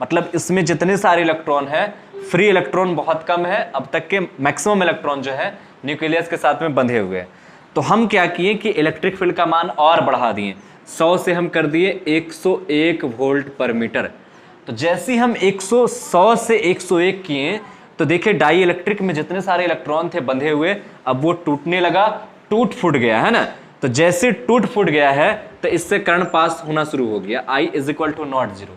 मतलब इसमें जितने सारे इलेक्ट्रॉन है, फ्री इलेक्ट्रॉन बहुत कम है, अब तक के मैक्सिमम इलेक्ट्रॉन जो है न्यूक्लियस के साथ में बंधे हुए हैं। तो हम क्या किए कि इलेक्ट्रिक फील्ड का मान और बढ़ा दिए, 100 से हम कर दिए 101 वोल्ट पर मीटर। तो जैसे ही हम 100 से 101 किए तो देखिए डाई इलेक्ट्रिक में जितने सारे इलेक्ट्रॉन थे बंधे हुए, अब वो टूटने लगा, टूट फूट गया, है ना। तो जैसे टूट फूट गया है तो इससे करंट पास होना शुरू हो गया, I = नॉट 0।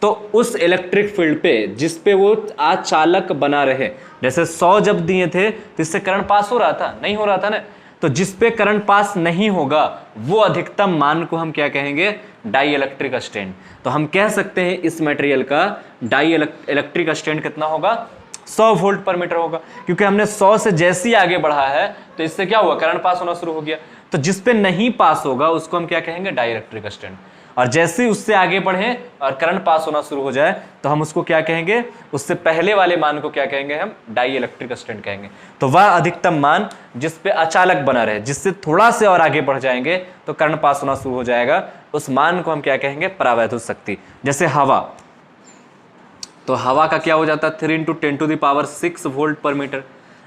तो उस इलेक्ट्रिक फील्ड पे जिस पे वो आचालक बना रहे, जैसे 100 जब दिए थे तो इससे करंट पास हो रहा था? नहीं हो रहा था ना। तो जिस पे करंट पास नहीं होगा वो अधिकतम मान को हम क्या कहेंगे? Dielectric strength. तो हम कह सकते हैं इस मटेरियल का डाई इलेक्ट्रिक स्ट्रेंथ कितना होगा? 100 वोल्ट पर मीटर होगा, क्योंकि हमने 100 से जैसे ही आगे बढ़ा है तो इससे क्या हुआ? करंट पास होना शुरू हो गया। तो जिस पे नहीं पास होगा उसको हम क्या कहेंगे? Dielectric strength. और जैसे ही उससे आगे बढ़े और करंट पास होना शुरू हो जाए तो हम उसको क्या कहेंगे? उससे पहले वाले मान को क्या कहेंगे? हम डाई इलेक्ट्रिक स्ट्रेंथ कहेंगे। तो वह अधिकतम मान जिस पे अचालक बना रहे, जिससे थोड़ा से और आगे बढ़ जाएंगे तो करंट पास होना शुरू हो जाएगा, उस मान को हम क्या कहेंगे? परावैद्युत शक्ति। जैसे हवा, तो हवा का क्या हो जाता है? 3 × 10⁶ वोल्ट पर मीटर।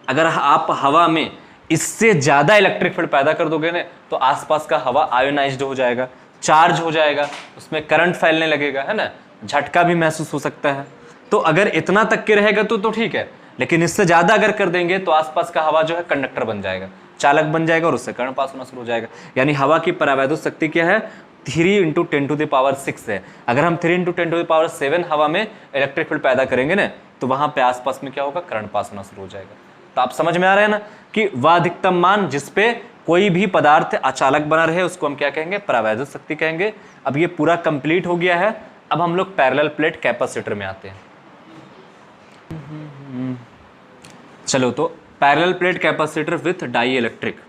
अगर आप हवा में इससे ज्यादा इलेक्ट्रिक फील्ड पैदा कर दोगे ना तो आसपास का हवा आयोनाइज्ड हो जाएगा, चार्ज हो जाएगा, उसमें करंट फैलने लगेगा, है ना, झटका भी महसूस हो सकता है। तो अगर इतना तक के रहेगा तो ठीक है, लेकिन इससे ज्यादा अगर कर देंगे तो आसपास का हवा जो है कंडक्टर बन जाएगा, चालक बन जाएगा और उससे करंट पास होना शुरू हो जाएगा। यानी हवा की परावैद्युत शक्ति क्या है? 3 × 10⁶ है। अगर हम 3 × 10⁷ हवा में इलेक्ट्रिक फील्ड पैदा करेंगे ना तो वहां पे आसपास में क्या होगा? करंट पास होना शुरू हो जाएगा। तो आप समझ में आ रहा है ना कि वह अधिकतम मान जिस पे कोई भी पदार्थ अचालक बना रहे उसको हम क्या कहेंगे? परावैद्युत शक्ति कहेंगे। अब ये पूरा कंप्लीट हो गया है। अब हम लोग पैरेलल प्लेट कैपेसिटर में आते हैं। चलो, तो parallel plate capacitor with dielectric.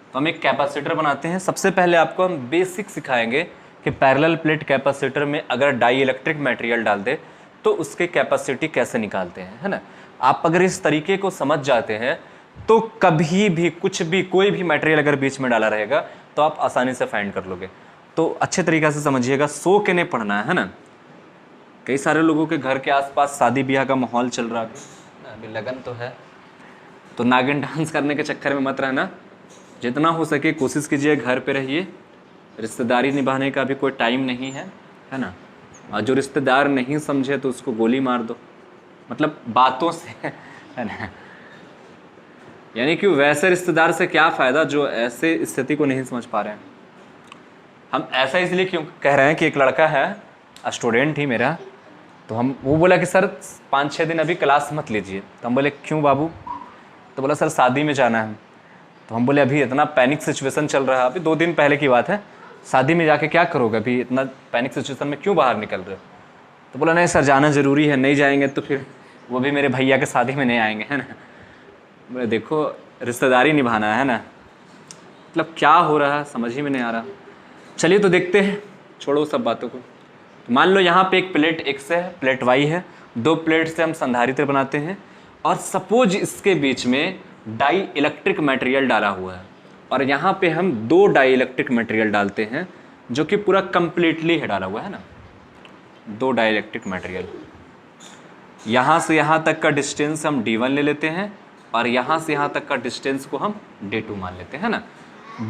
तो हम एक कैपेसिटर बनाते हैं। सबसे पहले आपको हम बेसिक सिखाएंगे कि पैरेलल प्लेट कैपेसिटर में अगर डाई इलेक्ट्रिक मटेरियल डाल दे तो उसके कैपेसिटी कैसे निकालते हैं, है ना। आप अगर इस तरीके को समझ जाते हैं तो कभी भी कुछ भी कोई भी मटेरियल अगर बीच में डाला रहेगा तो आप आसानी से फाइंड कर लोगे। तो अच्छे तरीके से समझिएगा, सो के नहीं पढ़ना है ना। कई सारे लोगों के घर के आसपास शादी ब्याह का माहौल चल रहा है, अभी लगन तो है, तो नागिन डांस करने के चक्कर में मत रहना। जितना हो सके कोशिश कीजिए घर पे रहिए। रिश्तेदारी निभाने का भी कोई टाइम नहीं है ना। और जो रिश्तेदार नहीं समझे तो उसको गोली मार दो, मतलब बातों से, है ना। यानी कि वैसे रिश्तेदार से क्या फ़ायदा जो ऐसे स्थिति को नहीं समझ पा रहे हैं। हम ऐसा इसलिए क्यों कह रहे हैं कि एक लड़का है, स्टूडेंट ही मेरा, तो वो बोला कि सर 5-6 दिन अभी क्लास मत लीजिए। तो हम बोले क्यों बाबू? तो बोला सर शादी में जाना है। तो हम बोले अभी इतना पैनिक सिचुएशन चल रहा है, अभी 2 दिन पहले की बात है, शादी में जाके क्या करोगे, अभी इतना पैनिक सिचुएशन में क्यों बाहर निकल रहे हो? तो बोला नहीं सर जाना ज़रूरी है, नहीं जाएंगे तो फिर वो भी मेरे भैया के शादी में नहीं आएंगे, है ना। बोले देखो रिश्तेदारी निभाना है ना, मतलब क्या हो रहा है समझ ही में नहीं आ रहा। चलिए तो देखते हैं, छोड़ो सब बातों को। तो मान लो यहाँ पे एक प्लेट X है, प्लेट Y है, 2 प्लेट से हम संधारित्र बनाते हैं और सपोज इसके बीच में डाई इलेक्ट्रिक मटेरियल डाला हुआ है और यहाँ पे हम 2 डाई इलेक्ट्रिक मटेरियल डालते हैं जो कि पूरा कंप्लीटली है डाला हुआ है ना। 2 डाई इलेक्ट्रिक मटेरियल, यहाँ से यहाँ तक का डिस्टेंस हम D1 ले लेते हैं और यहाँ से यहाँ तक का डिस्टेंस को हम D2 मान लेते हैं ना।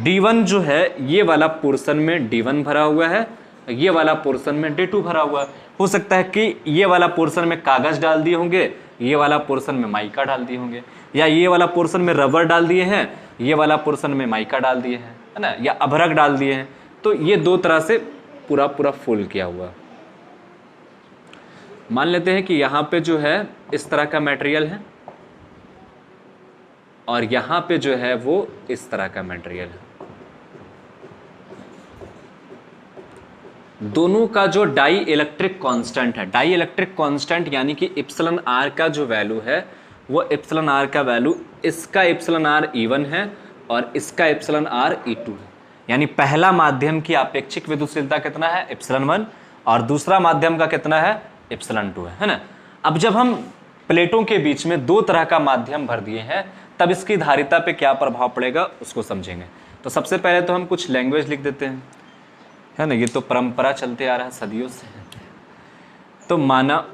D1 जो है ये वाला पोर्शन में D1 भरा हुआ है, ये वाला पोर्शन में D2 भरा हुआ है। हो सकता है कि ये वाला पोर्शन में कागज डाल दिए होंगे, ये वाला पोर्शन में माइका डाल दिए होंगे, या ये वाला पोर्शन में रबर डाल दिए हैं, ये वाला पोर्शन में माइका डाल दिए हैं, है ना, या अभ्रक डाल दिए हैं। तो ये 2 तरह से पूरा फुल किया हुआ। मान लेते हैं कि यहाँ पे जो है इस तरह का मटेरियल है और यहाँ पे जो है वो इस तरह का मटेरियल है। दोनों का जो डाई इलेक्ट्रिक कांस्टेंट है, डाई इलेक्ट्रिक कांस्टेंट यानी कि एप्सिलॉन आर का जो वैल्यू है वो एप्सिलॉन आर का वैल्यू, इसका एप्सिलॉन आर E1 है और इसका एप्सिलॉन आर E2 है। यानी पहला माध्यम की आपेक्षिक विद्युतशीलता कितना है, एप्सिलॉन 1, और दूसरा माध्यम का कितना है, एप्सिलॉन 2 है ना। अब जब हम प्लेटों के बीच में 2 तरह का माध्यम भर दिए हैं तब इसकी धारिता पे क्या प्रभाव पड़ेगा उसको समझेंगे। तो सबसे पहले तो हम कुछ लैंग्वेज लिख देते हैं, है ना, ये तो परंपरा चलते आ रहा है सदियों से। तो माना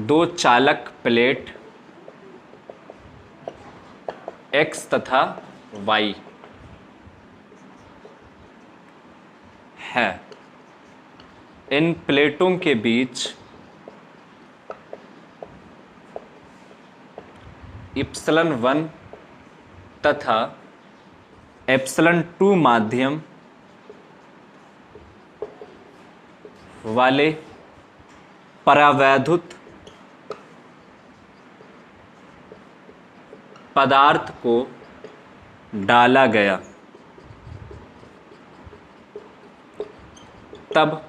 2 चालक प्लेट X तथा Y है, इन प्लेटों के बीच ε1 तथा ε2 माध्यम वाले परावैद्युत पदार्थ को डाला गया, तब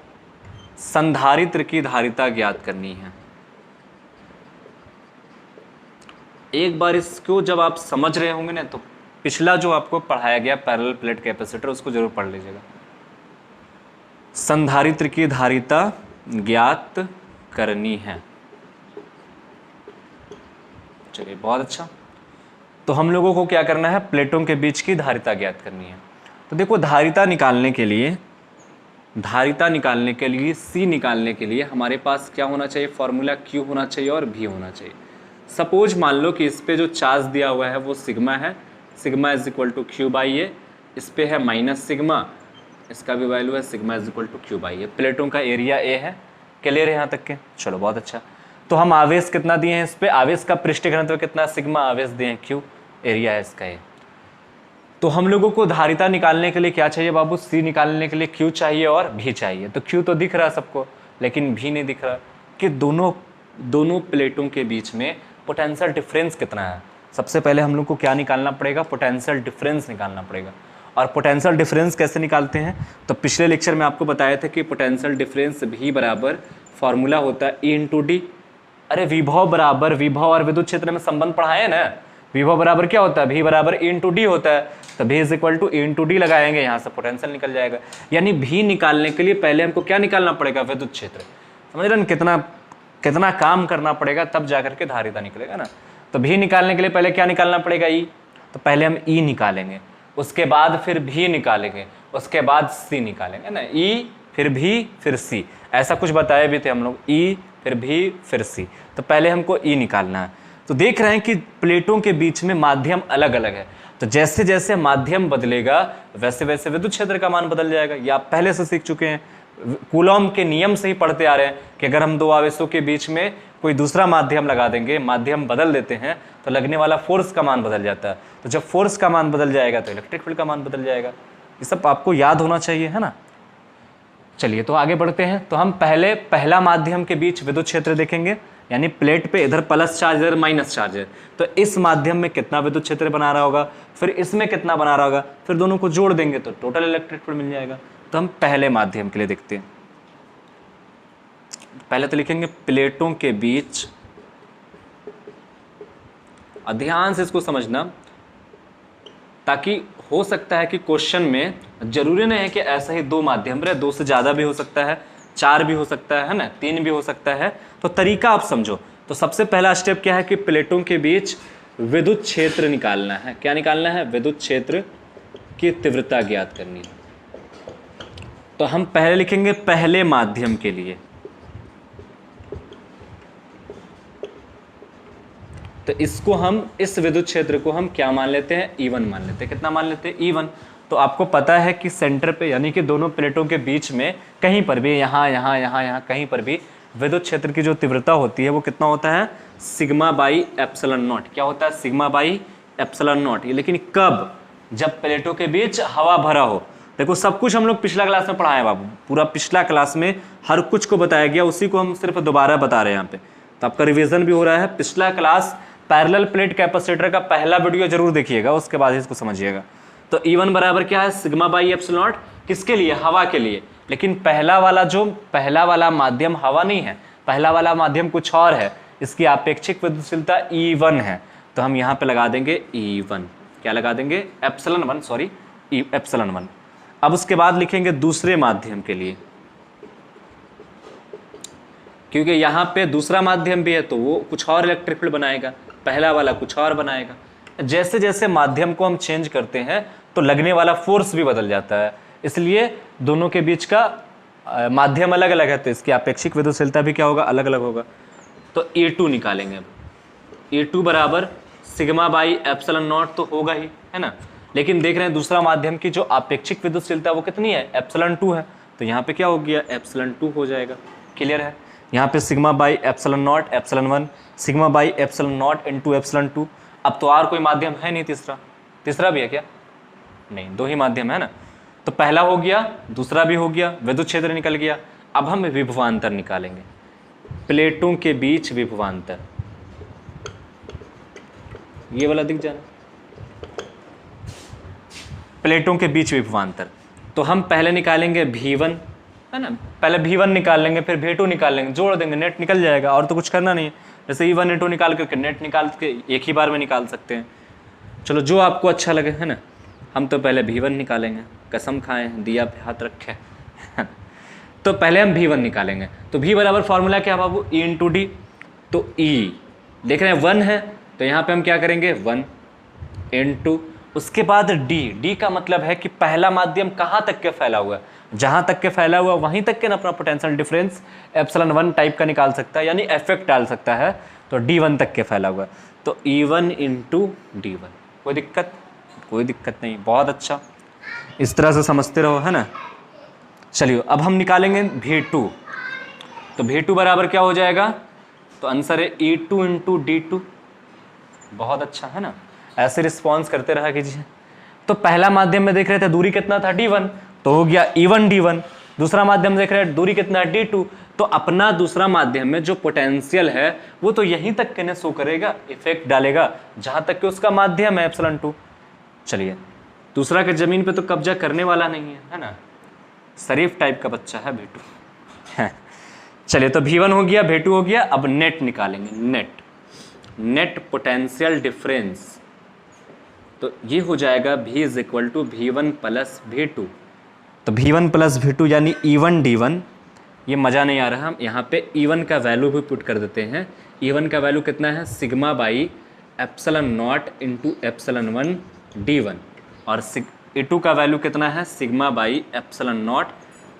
संधारित्र की धारिता ज्ञात करनी है। एक बार इसको जब आप समझ रहे होंगे ना तो पिछला जो आपको पढ़ाया गया पैरेलल प्लेट कैपेसिटर उसको जरूर पढ़ लीजिएगा। संधारित्र की धारिता ज्ञात करनी है। चलिए बहुत अच्छा। तो हम लोगों को क्या करना है, प्लेटों के बीच की धारिता ज्ञात करनी है। तो देखो धारिता निकालने के लिए C निकालने के लिए हमारे पास क्या होना चाहिए, फॉर्मूला Q होना चाहिए और V होना चाहिए। सपोज मान लो कि इस पे जो चार्ज दिया हुआ है वो सिग्मा है, sigma is equal to Q by A, इस पे है माइनस सिग्मा, इसका भी वैल्यू है sigma is equal to Q by A. प्लेटों का एरिया A है। क्लियर है यहाँ तक के? चलो बहुत अच्छा। तो हम आवेश कितना दिए हैं इस पे, आवेश का पृष्ठ घनत्व कितना, सिग्मा, आवेश दिए हैं Q, एरिया है इसका A। तो हम लोगों को धारिता निकालने के लिए क्या चाहिए बाबू, C निकालने के लिए Q चाहिए और V चाहिए। तो Q तो दिख रहा है सबको लेकिन V नहीं दिख रहा कि दोनों प्लेटों के बीच में पोटेंशियल डिफरेंस कितना है। सबसे पहले हम लोग को क्या निकालना पड़ेगा, पोटेंशियल डिफरेंस निकालना पड़ेगा। और पोटेंशियल डिफरेंस कैसे निकालते हैं, तो पिछले लेक्चर में आपको बताया था कि पोटेंशियल डिफरेंस V बराबर फॉर्मूला होता है E इंटू डी। अरे विभव बराबर, विभव और विद्युत क्षेत्र में संबंध पढ़ाए ना, विभव बराबर क्या होता है, V बराबर E इंटू डी होता है। तो V is equal to E into D लगाएंगे, यहाँ से पोटेंशियल निकल जाएगा। यानी V निकालने के लिए पहले हमको क्या निकालना पड़ेगा, विद्युत क्षेत्र। समझ रहे हैं कितना काम करना पड़ेगा, तब जाकर के धारिता निकलेगा ना। तो भी निकालने के लिए पहले क्या निकालना पड़ेगा, ई। तो पहले हम ई निकालेंगे, उसके बाद फिर भी निकालेंगे, उसके बाद सी निकालेंगे ना, ई फिर भी फिर सी, ऐसा कुछ बताए भी थे हम लोग, ई फिर भी फिर सी। तो पहले हमको ई निकालना है। तो देख रहे हैं कि प्लेटों के बीच में माध्यम अलग अलग है, तो जैसे जैसे माध्यम बदलेगा वैसे वैसे विद्युत क्षेत्र का मान बदल जाएगा। ये आप पहले से सीख चुके हैं, कूलॉम के नियम से ही पढ़ते आ रहे हैं कि अगर हम दो आवेशों के बीच में कोई दूसरा माध्यम लगा देंगे, माध्यम बदल देते हैं, तो लगने वाला फोर्स का मान बदल जाता है। तो जब फोर्स का मान बदल जाएगा तो इलेक्ट्रिक फील्ड का मान बदल जाएगा। ये सब आपको याद होना चाहिए, है ना। चलिए तो आगे बढ़ते हैं। तो हम पहले पहला माध्यम के बीच विद्युत क्षेत्र देखेंगे, यानी प्लेट पे इधर प्लस चार्ज इधर माइनस चार्ज है, तो इस माध्यम में कितना विद्युत क्षेत्र बना रहा होगा, फिर इसमें कितना बना रहा होगा, फिर दोनों को जोड़ देंगे तो टोटल इलेक्ट्रिक फील्ड मिल जाएगा। तो हम पहले माध्यम के लिए देखते हैं। पहले तो लिखेंगे प्लेटों के बीच, ध्यान से इसको समझना, ताकि हो सकता है कि क्वेश्चन में जरूरी नहीं है कि ऐसा ही दो माध्यम रहे, दो से ज्यादा भी हो सकता है, चार भी हो सकता है ना, तीन भी हो सकता है। तो तरीका आप समझो। तो सबसे पहला स्टेप क्या है कि प्लेटों के बीच विद्युत क्षेत्र निकालना है। क्या निकालना है? विद्युत क्षेत्र की तीव्रता ज्ञात करनी है। तो हम पहले लिखेंगे पहले माध्यम के लिए, तो इसको हम, इस विद्युत क्षेत्र को हम क्या मान लेते हैं? E1 मान लेते हैं। कितना मान लेते हैं? E1। तो आपको पता है कि सेंटर पे, यानी कि दोनों प्लेटों के बीच में कहीं पर भी, यहाँ यहाँ यहाँ यहाँ कहीं पर भी विद्युत क्षेत्र की जो तीव्रता होती है वो कितना होता है? Sigma by epsilon not. क्या होता है? Sigma by epsilon not. ये लेकिन कब? जब प्लेटों के बीच हवा भरा हो। देखो सब कुछ हम लोग पिछला क्लास में पढ़ाए बाबू, पूरा पिछला क्लास में हर कुछ को बताया गया, उसी को हम सिर्फ दोबारा बता रहे हैं यहाँ पे। तो आपका रिवीजन भी हो रहा है। पिछला क्लास पैरेलल प्लेट कैपेसिटर का पहला वीडियो जरूर देखिएगा, उसके बाद इसको समझिएगा। तो E1 बराबर क्या है? Sigma by epsilon not. किसके लिए? हवा के लिए। लेकिन पहला वाला माध्यम हवा नहीं है, पहला वाला माध्यम कुछ और है, इसकी आपेक्षिक विद्युतशीलता E1 है। तो हम यहाँ पे लगा देंगे E1। क्या लगा देंगे? Epsilon 1, sorry epsilon 1। अब उसके बाद लिखेंगे दूसरे माध्यम के लिए, क्योंकि यहाँ पे दूसरा माध्यम भी है तो वो कुछ और इलेक्ट्रिक फील्ड बनाएगा, पहला वाला कुछ और बनाएगा। जैसे जैसे माध्यम को हम चेंज करते हैं तो लगने वाला फोर्स भी बदल जाता है, इसलिए दोनों के बीच का माध्यम अलग अलग है, तो इसकी आपेक्षिक विद्युतशीलता भी क्या होगा? अलग अलग होगा। तो E2 निकालेंगे। अब E2 बराबर सिग्मा बाई एप्सिलॉन नॉट तो होगा ही, है ना। लेकिन देख रहे हैं दूसरा माध्यम की जो आपेक्षिक विद्युतशीलता वो कितनी है? एप्सिलॉन 2 है। तो यहाँ पे क्या हो गया? एप्सिलॉन 2 हो जाएगा। क्लियर है? यहाँ पे sigma by epsilon naught epsilon 1, sigma by epsilon not into epsilon 2। अब तो और कोई माध्यम है नहीं तीसरा भी है क्या? नहीं, दो ही माध्यम है ना। तो पहला हो गया, दूसरा भी हो गया, विद्युत क्षेत्र निकल गया। अब हम विभवांतर निकालेंगे, प्लेटों के बीच विभवांतर। ये वाला दिख जाना, प्लेटों के बीच विभवांतर। तो हम पहले निकालेंगे V1, है ना। पहले V1 निकाल लेंगे, फिर V2 निकाल लेंगे, जोड़ देंगे, नेट निकल जाएगा। और तो कुछ करना नहीं है, जैसे E1 E2 निकाल करके नेट निकाल के एक ही बार में निकाल सकते हैं। चलो जो आपको अच्छा लगे, है ना। हम तो पहले V1 निकालेंगे, कसम खाएं, दिया पे हाथ रखे। तो पहले हम V1 निकालेंगे। तो V बराबर फॉर्मूला क्या बाबू? E into D. तो E देख रहे हैं 1 है, तो यहाँ पे हम क्या करेंगे? 1 इंटू, उसके बाद D का मतलब है कि पहला माध्यम कहाँ तक के फैला हुआ है, जहां तक के फैला हुआ वहीं तक के ना अपना पोटेंशियल डिफरेंस एप्सिलॉन 1 टाइप का निकाल सकता है, यानी इफेक्ट डाल सकता है। तो D1 तक के फैला हुआ, तो E1 इंटू D1। कोई दिक्कत? कोई दिक्कत नहीं, बहुत अच्छा, इस तरह से समझते रहो, है ना। चलिए अब हम निकालेंगे V2। तो V2 बराबर क्या हो जाएगा? तो आंसर है E2 इंटू D2। बहुत अच्छा, है ना। ऐसे रिस्पॉन्स करते रहा कीजिए। तो पहला माध्यम में देख रहे थे दूरी कितना था? D1, तो हो गया E1 D1। दूसरा माध्यम देख रहे हैं दूरी कितना है? D2। तो अपना दूसरा माध्यम में जो पोटेंशियल है वो तो यहीं तक के शो करेगा, इफेक्ट डालेगा जहां तक कि उसका माध्यम है एप्सिलॉन 2। चलिए, दूसरा के जमीन पे तो कब्जा करने वाला नहीं है ना, शरीफ टाइप का बच्चा है V2। चलिए, तो V1 हो गया, V2 हो गया। अब नेट निकालेंगे, नेट पोटेंशियल डिफरेंस। तो ये हो जाएगा V is equal to V1 plus V2। तो V1 प्लस V2 यानी E1 D1। ये मज़ा नहीं आ रहा, हम यहाँ पे E1 का वैल्यू भी पुट कर देते हैं। E1 का वैल्यू कितना है? Sigma by epsilon naught into epsilon 1 d1 और E2 का वैल्यू कितना है sigma by epsilon naught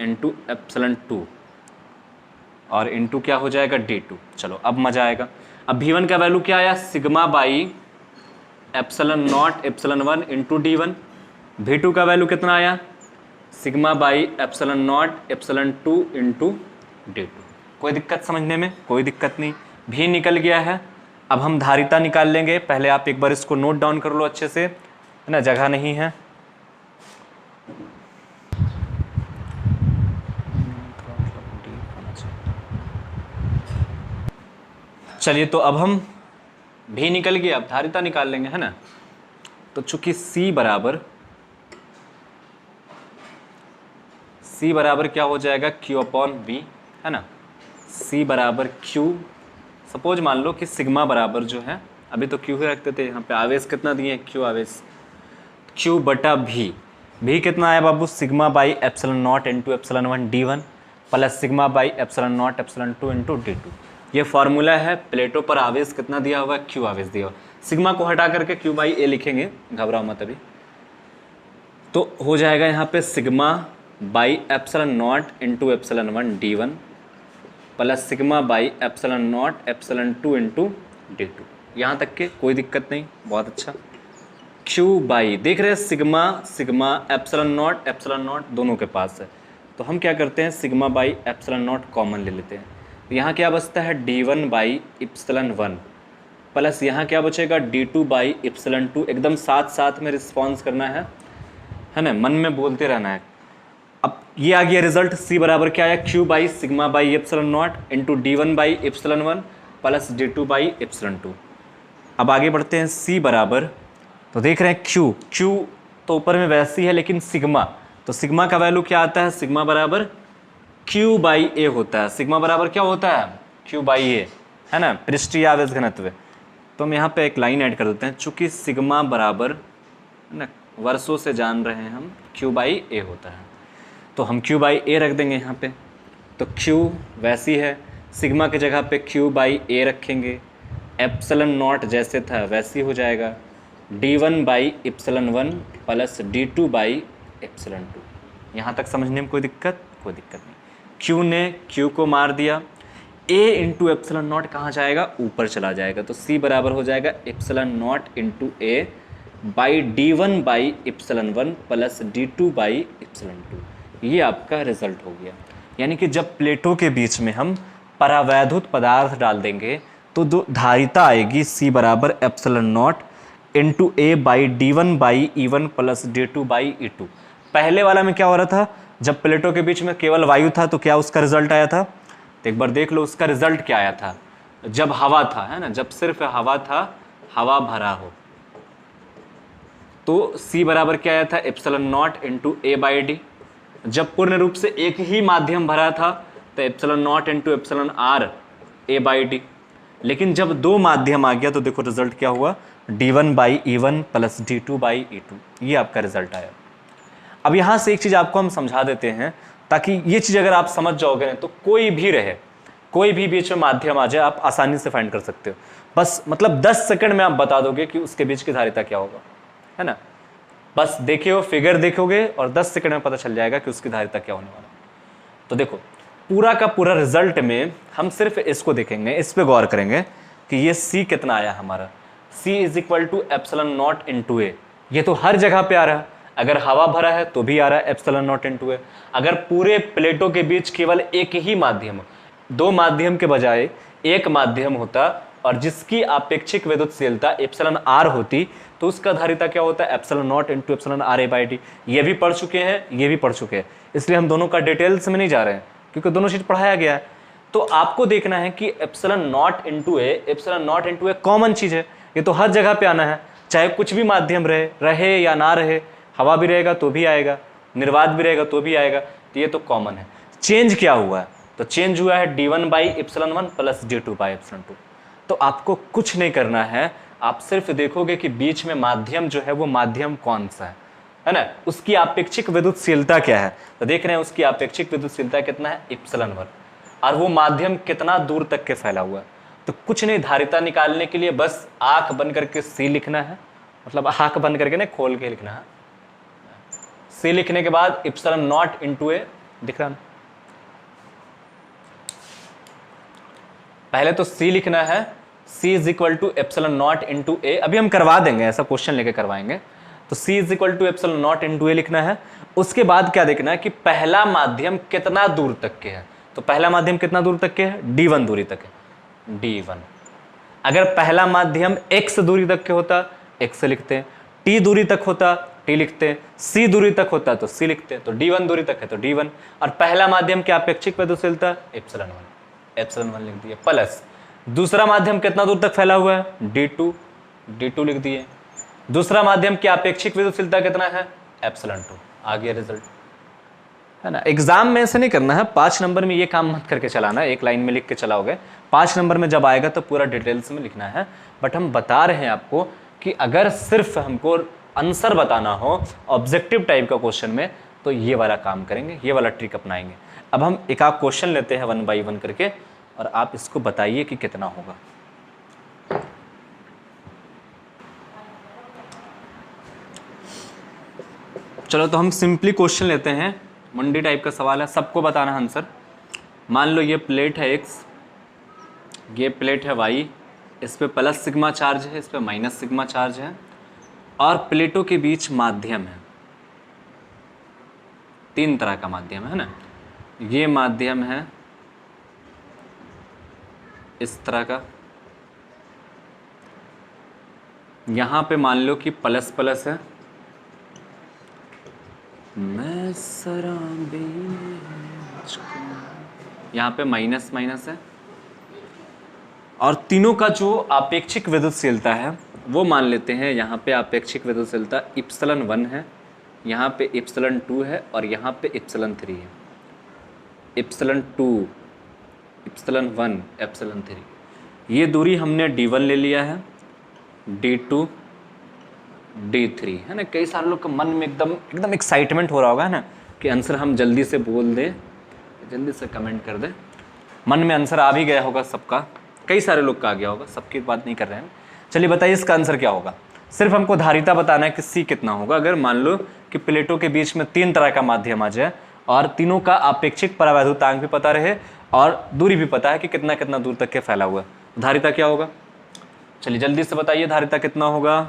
into epsilon 2 और इंटू क्या हो जाएगा d2। चलो अब मजा आएगा। अब V1 का वैल्यू क्या आया sigma by epsilon naught epsilon 1 into d1। V2 का वैल्यू कितना आया sigma by epsilon naught epsilon 2 into d2। कोई दिक्कत समझने में? कोई दिक्कत नहीं। भी निकल गया है। अब हम धारिता निकाल लेंगे। पहले आप एक बार इसको नोट डाउन कर लो अच्छे से, है ना, जगह नहीं है। चलिए तो अब हम भी निकल गए, अब धारिता निकाल लेंगे, है ना। तो चूंकि C बराबर क्या हो जाएगा Q अपॉन V, है ना। C बराबर Q, सपोज मान लो कि सिग्मा बराबर जो है, अभी तो Q ही रखते थे, यहाँ पे आवेश कितना दिए Q आवेश, Q बटा V कितना आया बाबू sigma by epsilon naught into epsilon 1 d1 plus sigma by epsilon naught epsilon 2 into d2। ये फॉर्मूला है। प्लेटों पर आवेश कितना दिया हुआ है Q आवेश दिया हुआ। सिग्मा को हटा करके Q बाई A लिखेंगे, घबराओ मत अभी। तो हो जाएगा यहाँ पे sigma by epsilon naught into epsilon 1 d1 plus sigma by epsilon naught epsilon 2 into d2। यहाँ तक के कोई दिक्कत नहीं, बहुत अच्छा। Q बाई देख रहे हैं सिग्मा एप्सिलॉन नॉट दोनों के पास है, तो हम क्या करते हैं sigma by epsilon not common ले लेते हैं। यहाँ क्या बचता है d1 बाई एप्सिलॉन 1 प्लस यहाँ क्या बचेगा d2 बाई एप्सिलॉन 2। एकदम साथ साथ में रिस्पॉन्स करना है ना, मन में बोलते रहना है। अब ये आ गया रिजल्ट। C बराबर क्या आया Q by sigma by epsilon naught into d1 by epsilon 1 plus d2 by epsilon 2। अब आगे बढ़ते हैं C बराबर, तो देख रहे हैं Q तो ऊपर में वैसी है, लेकिन सिग्मा, तो सिग्मा का वैल्यू क्या आता है सिग्मा बराबर Q बाई A होता है। सिग्मा बराबर क्या होता है Q बाई A, है ना, पृष्ठीय आवेश घनत्व। तो हम यहाँ पे एक लाइन ऐड कर देते हैं, चूंकि सिग्मा बराबर, है ना, वर्षों से जान रहे हैं हम Q बाई A होता है, तो हम Q बाई A रख देंगे यहाँ पे। तो Q वैसी है, सिग्मा की जगह पे Q बाई A रखेंगे, एप्सिलॉन नॉट जैसे था वैसी हो जाएगा, d1 by epsilon 1 plus d2 by epsilon 2। यहाँ तक समझने में कोई दिक्कत? कोई दिक्कत नहीं। Q ने Q को मार दिया, A इंटू एप्सिलॉन नॉट कहाँ जाएगा, ऊपर चला जाएगा, तो C बराबर हो जाएगा epsilon naught into A by d1 by epsilon 1 plus d2 by epsilon 2। ये आपका रिजल्ट हो गया। यानी कि जब प्लेटों के बीच में हम परावैद्युत पदार्थ डाल देंगे तो दो धारिता आएगी C बराबर epsilon naught into A by d1 by E1 plus d2 by E2। पहले वाला में क्या हो रहा था, जब प्लेटों के बीच में केवल वायु था तो क्या उसका रिजल्ट आया था, तो एक बार देख लो उसका रिजल्ट क्या आया था। जब हवा था, है ना, जब सिर्फ हवा था, हवा भरा हो, तो C बराबर क्या आया था epsilon naught into A by D। जब पूर्ण रूप से एक ही माध्यम भरा था तो epsilon naught into epsilon R A by D। लेकिन जब दो माध्यम आ गया तो देखो रिजल्ट क्या हुआ, d1 by E1 plus d2 by E2। ये आपका रिजल्ट आया। अब यहाँ से एक चीज़ आपको हम समझा देते हैं, ताकि ये चीज़ अगर आप समझ जाओगे तो कोई भी रहे, कोई भी बीच में माध्यम आ जाए, आप आसानी से फाइंड कर सकते हो। बस मतलब 10 सेकंड में आप बता दोगे कि उसके बीच की धारिता क्या होगा, है ना। बस देखिए, फिगर देखोगे और 10 सेकंड में पता चल जाएगा कि उसकी धारिता क्या होने वाला। तो देखो पूरा का पूरा रिजल्ट में हम सिर्फ इसको देखेंगे, इस पे गौर करेंगे कि ये C कितना आया हमारा। C is equal to epsilon naught into A। ये तो हर जगह पे आ रहा है, अगर हवा भरा है तो भी आ रहा है एप्सिलॉन नॉट इंटू A। अगर पूरे प्लेटों के बीच केवल एक ही माध्यम, दो माध्यम के बजाय एक माध्यम होता और जिसकी आपेक्षिक विद्युतशीलता एप्सिलॉन R होती, तो उसका धारिता क्या होता है epsilon naught into epsilon R A by D। ये भी पढ़ चुके हैं, ये भी पढ़ चुके हैं, इसलिए हम दोनों का डिटेल्स में नहीं जा रहे हैं क्योंकि दोनों चीज पढ़ाया गया है। तो आपको देखना है कि एप्सिलॉन नॉट इंटू ए कॉमन चीज है, ये तो हर जगह पे आना है, चाहे कुछ भी माध्यम रहे या ना रहे, हवा भी रहेगा तो भी आएगा, निर्वात भी रहेगा तो भी आएगा, तो ये तो कॉमन है। चेंज क्या हुआ है, तो चेंज हुआ है d1 by epsilon 1 plus d2 by epsilon 2। तो आपको कुछ नहीं करना है, आप सिर्फ देखोगे कि बीच में माध्यम जो है वो माध्यम कौन सा है ना, उसकी आपेक्षिक विद्युतशीलता क्या है। तो देख रहे हैं उसकी आपेक्षिक विद्युतशीलता कितना है एप्सिलॉन 1, और वो माध्यम कितना दूर तक के फैला हुआ है। तो कुछ नहीं, धारिता निकालने के लिए बस आंख बंद करके सी लिखना है, मतलब आंख बंद करके नहीं, खोल के लिखना है। सी लिखने के बाद इप्सिलॉन नॉट इंटू ए, दिख रहा ना, पहले तो सी लिखना है, C is equal to epsilon naught into A, अभी हम करवा देंगे, ऐसा क्वेश्चन लेके करवाएंगे। तो C is equal to epsilon naught into A लिखना है। उसके बाद क्या देखना है कि पहला माध्यम कितना दूर तक के है, तो पहला माध्यम कितना दूर तक के है, d1 दूरी तक है, d1। अगर पहला माध्यम x दूरी तक के होता x से लिखते हैं, t दूरी तक होता t लिखते हैं, c दूरी तक होता तो c लिखते हैं, तो d1 दूरी तक है तो d1, और पहला माध्यम की अपेक्षिक वेधशालीता एप्सिलॉन 1, एप्सिलॉन 1 लिख दिए, प्लस दूसरा माध्यम कितना दूर तक फैला हुआ है, d2 लिख दिए, दूसरा माध्यम की अपेक्षिक वेधशालीता कितना है, एप्सिलॉन 2, आ गया रिजल्ट, है ना। एग्जाम में ऐसे नहीं करना है, 5 नंबर में ये काम मत करके चलाना, एक लाइन में लिख के चलाओगे, 5 नंबर में जब आएगा तो पूरा डिटेल्स में लिखना है। बट हम बता रहे हैं आपको कि अगर सिर्फ हमको आंसर बताना हो ऑब्जेक्टिव टाइप का क्वेश्चन में, तो ये वाला काम करेंगे, ये वाला ट्रिक अपनाएंगे। अब हम एक आध क्वेश्चन लेते हैं 1 बाई 1 करके, और आप इसको बताइए कि कितना होगा। चलो तो हम सिंपली क्वेश्चन लेते हैं, मंडी टाइप का सवाल है, सबको बताना है आंसर। मान लो ये प्लेट है x, ये प्लेट है y, इस पे प्लस सिग्मा चार्ज है, इस पे माइनस सिग्मा चार्ज है, और प्लेटों के बीच माध्यम है, 3 तरह का माध्यम है ना। ये माध्यम है इस तरह का, यहां पे मान लो कि प्लस प्लस है, मैं शराबी, यहाँ पे माइनस माइनस है, और तीनों का जो आपेक्षिक विद्युतशीलता है वो मान लेते हैं, यहाँ पे आपेक्षिक विद्युतशीलता इप्सिलॉन 1 है, यहाँ पे इप्सिलॉन 2 है, और यहाँ पे इप्सिलॉन 3 है, इप्सिलॉन 2, इप्सिलॉन 1, इप्सिलॉन 3। ये दूरी हमने d1 ले लिया है, d2, d3, है ना। कई सारे लोग के मन में एकदम एक्साइटमेंट हो रहा होगा, है ना, कि आंसर हम जल्दी से बोल दें, जल्दी से कमेंट कर दें। मन में आंसर आ भी गया होगा सबका, कई सारे लोग का आ गया होगा, सबकी बात नहीं कर रहे हैं। चलिए बताइए इसका आंसर क्या होगा। सिर्फ हमको धारिता बताना है कि सी कितना होगा। अगर मान लो कि प्लेटों के बीच में 3 तरह का माध्यम आ जाए, और तीनों का आपेक्षिक परावैद्युतांक भी पता रहे, और दूरी भी पता है कि कितना कितना दूर तक के फैला हुआ है, धारिता क्या होगा। चलिए जल्दी से बताइए धारिता कितना होगा।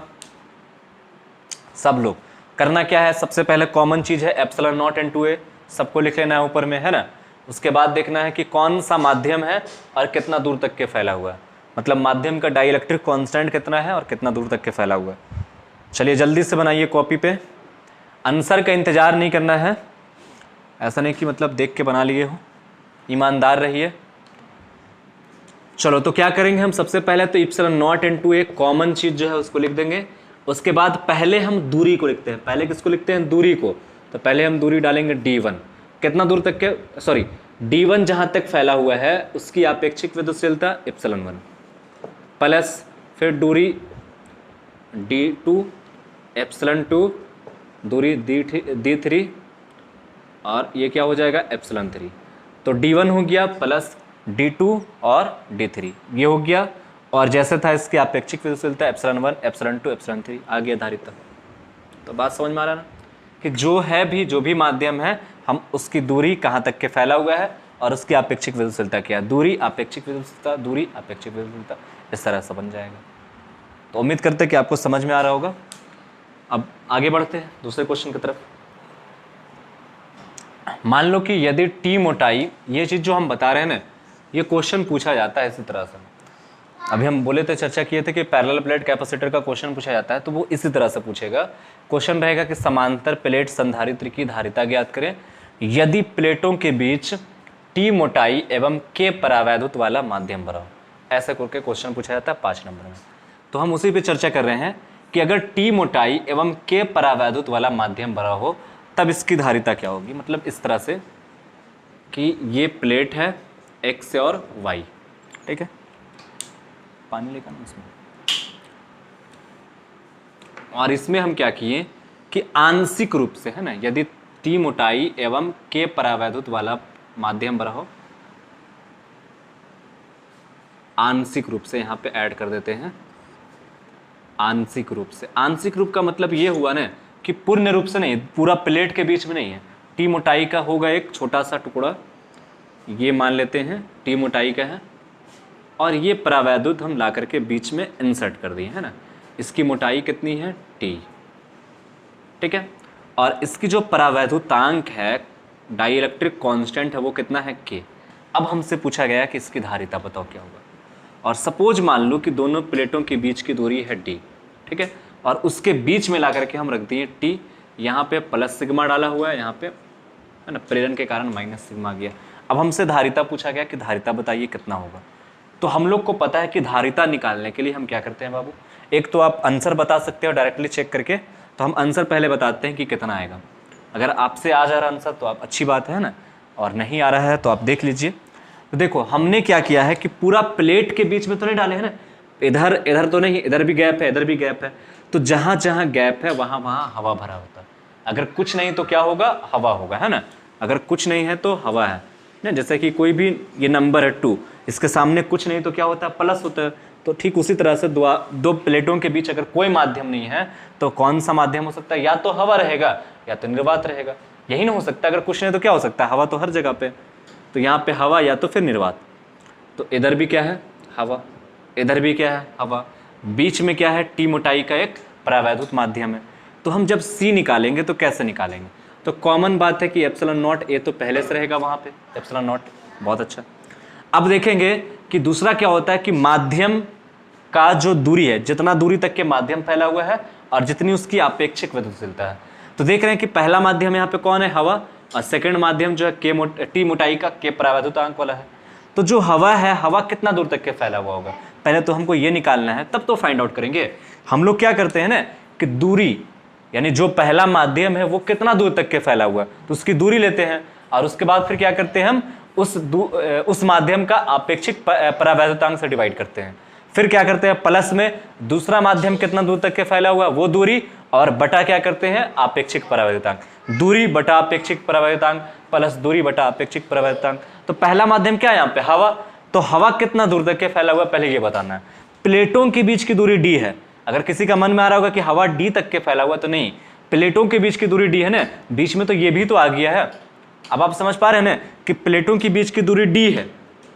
सब लोग करना क्या है, सबसे पहले कॉमन चीज है एप्सिलॉन नॉट इंटू ए, सबको लिख लेना है ऊपर में, है ना। उसके बाद देखना है कि कौन सा माध्यम है और कितना दूर तक के फैला हुआ है, मतलब माध्यम का डाइलेक्ट्रिक कांस्टेंट कितना है और कितना दूर तक के फैला हुआ है। चलिए जल्दी से बनाइए कॉपी पे, आंसर का इंतजार नहीं करना है, ऐसा नहीं कि मतलब देख के बना लिए हो, ईमानदार रहिए। चलो तो क्या करेंगे हम, सबसे पहले तो epsilon not into A common चीज जो है उसको लिख देंगे। उसके बाद पहले हम दूरी को लिखते हैं, पहले किसको लिखते हैं, दूरी को। तो पहले हम दूरी डालेंगे d1, कितना दूर तक के, सॉरी d1 जहां तक फैला हुआ है उसकी आपेक्षिक विद्युतशीलता इप्सिलॉन 1, प्लस फिर दूरी d2, एप्सिलॉन 2, दूरी d3, और ये क्या हो जाएगा एप्सिलॉन 3। तो d1 हो गया प्लस d2 और d3, ये हो गया। और जैसे था इसकी अपेक्षिक विद्युतशीलता एप्सिलॉन 1, एप्सिलॉन 2, एप्सिलॉन 3, आ गया धारिता। तो बात समझ में आ रहा ना कि जो भी माध्यम है, हम उसकी दूरी कहाँ तक के फैला हुआ है और उसकी अपेक्षिक विद्युतशीलता क्या है, दूरी अपेक्षिक विद्युतशीलता, दूरी अपेक्षिक विद्युतशीलता, इस तरह से बन जाएगा। तो उम्मीद करते हैं कि आपको समझ में आ रहा होगा। अब आगे बढ़ते हैं दूसरे क्वेश्चन की तरफ। मान लो कि यदि टी मोटाई, ये चीज जो हम बता रहे हैं ना, ये क्वेश्चन पूछा जाता है इसी तरह से। अभी हम बोले थे, चर्चा किए थे कि पैरेलल प्लेट कैपेसिटर का क्वेश्चन पूछा जाता है, तो वो इसी तरह से पूछेगा। क्वेश्चन रहेगा कि समांतर प्लेट संधारित्र की धारिता ज्ञात करें यदि प्लेटों के बीच टी मोटाई एवं के परावैद्युत वाला माध्यम भरा हो। ऐसा करके क्वेश्चन पूछा जाता है 5 नंबर में। तो हम उसी पे चर्चा कर रहे हैं कि अगर टी मोटाई एवं के परावैद्युत वाला माध्यम भरा हो तब इसकी धारिता क्या होगी। मतलब इस तरह से कि ये प्लेट है x और y, ठीक है, पानी लेकर ना इसमें, और इसमें हम क्या किए कि आंशिक रूप से, है ना, यदि टी मोटाई एवं के परावैद्युत वाला माध्यम भरा हो आंशिक रूप से यहाँ पे ऐड कर देते हैं, आंशिक रूप से। आंशिक रूप का मतलब ये हुआ ना कि पूर्ण रूप से नहीं, पूरा प्लेट के बीच में नहीं है। टी मोटाई का होगा एक छोटा सा टुकड़ा, ये मान लेते हैं टी मोटाई का है, और ये परावैद्युत हम ला करके बीच में इंसर्ट कर दिए है ना। इसकी मोटाई कितनी है, टी, ठीक है। और इसकी जो परावैद्युतांक है, डाइइलेक्ट्रिक कांस्टेंट है, वो कितना है, के। अब हमसे पूछा गया कि इसकी धारिता बताओ क्या होगा। और सपोज मान लो कि दोनों प्लेटों के बीच की दूरी है डी, ठीक है, और उसके बीच में ला करके हम रख दिए टी, यहाँ पे प्लस सिग्मा डाला हुआ है, यहाँ पे है ना प्रेरण के कारण माइनस सिग्मा गया। अब हमसे धारिता पूछा गया कि धारिता बताइए कितना होगा। तो हम लोग को पता है कि धारिता निकालने के लिए हम क्या करते हैं बाबू, एक तो आप आंसर बता सकते हो डायरेक्टली चेक करके, तो हम आंसर पहले बताते हैं कि कितना आएगा। अगर आपसे आ जा रहा आंसर तो आप अच्छी बात है ना, और नहीं आ रहा है तो आप देख लीजिए। तो देखो हमने क्या किया है कि पूरा प्लेट के बीच में तो नहीं डाले हैं ना, इधर इधर तो नहीं, इधर भी गैप है, इधर भी गैप है, तो जहां जहां गैप है वहां वहां हवा भरा होता है। अगर कुछ नहीं तो क्या होगा, हवा होगा, है ना। अगर कुछ नहीं है तो हवा है ना। जैसे कि कोई भी ये नंबर है 2, इसके सामने कुछ नहीं तो क्या होता है, प्लस होता है। तो ठीक उसी तरह से दो प्लेटों के बीच अगर कोई माध्यम नहीं है तो कौन सा माध्यम हो सकता है, या तो हवा रहेगा या तो निर्वात रहेगा, यही ना हो सकता। अगर कुछ नहीं तो क्या हो सकता है, हवा तो हर जगह पे, तो यहाँ पे हवा या तो फिर निर्वात। तो इधर भी क्या है, हवा, इधर भी क्या है, हवा, बीच में क्या है, टी मोटाई का एक परावैद्युत माध्यम है। तो हम जब सी निकालेंगे तो कैसे निकालेंगे, तो कॉमन बात है कि एप्सिलॉन नॉट ए तो पहले से रहेगा वहाँ पे, एप्सिलॉन नॉट, बहुत अच्छा। अब देखेंगे कि दूसरा क्या होता है कि माध्यम का जो दूरी है, जितना दूरी तक के माध्यम फैला हुआ है और जितनी उसकी आपेक्षिक विद्युतशीलता है। तो देख रहे हैं कि पहला माध्यम यहाँ पे कौन है, हवा, और सेकंड माध्यम जो है टी मोटाई का के परावैद्युतांक वाला है। तो जो हवा है, हवा कितना दूर तक के फैला हुआ होगा, पहले तो हमको ये निकालना है, तब तो फाइंड आउट करेंगे। हम लोग क्या करते हैं ना कि दूरी, यानी जो पहला माध्यम है वो कितना दूर तक के फैला हुआ है, तो उसकी दूरी लेते हैं, और उसके बाद फिर क्या करते हैं हम उस माध्यम का आपेक्षिक परावैद्युतांक से डिवाइड करते हैं। फिर क्या करते हैं, प्लस में दूसरा माध्यम कितना दूर तक के फैला हुआ वो दूरी, और बटा क्या करते हैं, आपेक्षिक परावैद्युतांक, दूरी बटा आपेक्षिक परावैद्युतांक प्लस दूरी बटा आपेक्षिक परावैद्युतांक। तो पहला माध्यम क्या है यहाँ पे, हवा, तो हवा कितना दूर तक के फैला हुआ पहले ये बताना है। प्लेटों के बीच की दूरी डी है। अगर किसी का मन में आ रहा होगा कि हवा डी तक के फैला हुआ, तो नहीं, प्लेटों के बीच की दूरी डी है ना, बीच में तो ये भी तो आ गया है। अब आप समझ पा रहे हैं ना कि प्लेटों के बीच की दूरी डी है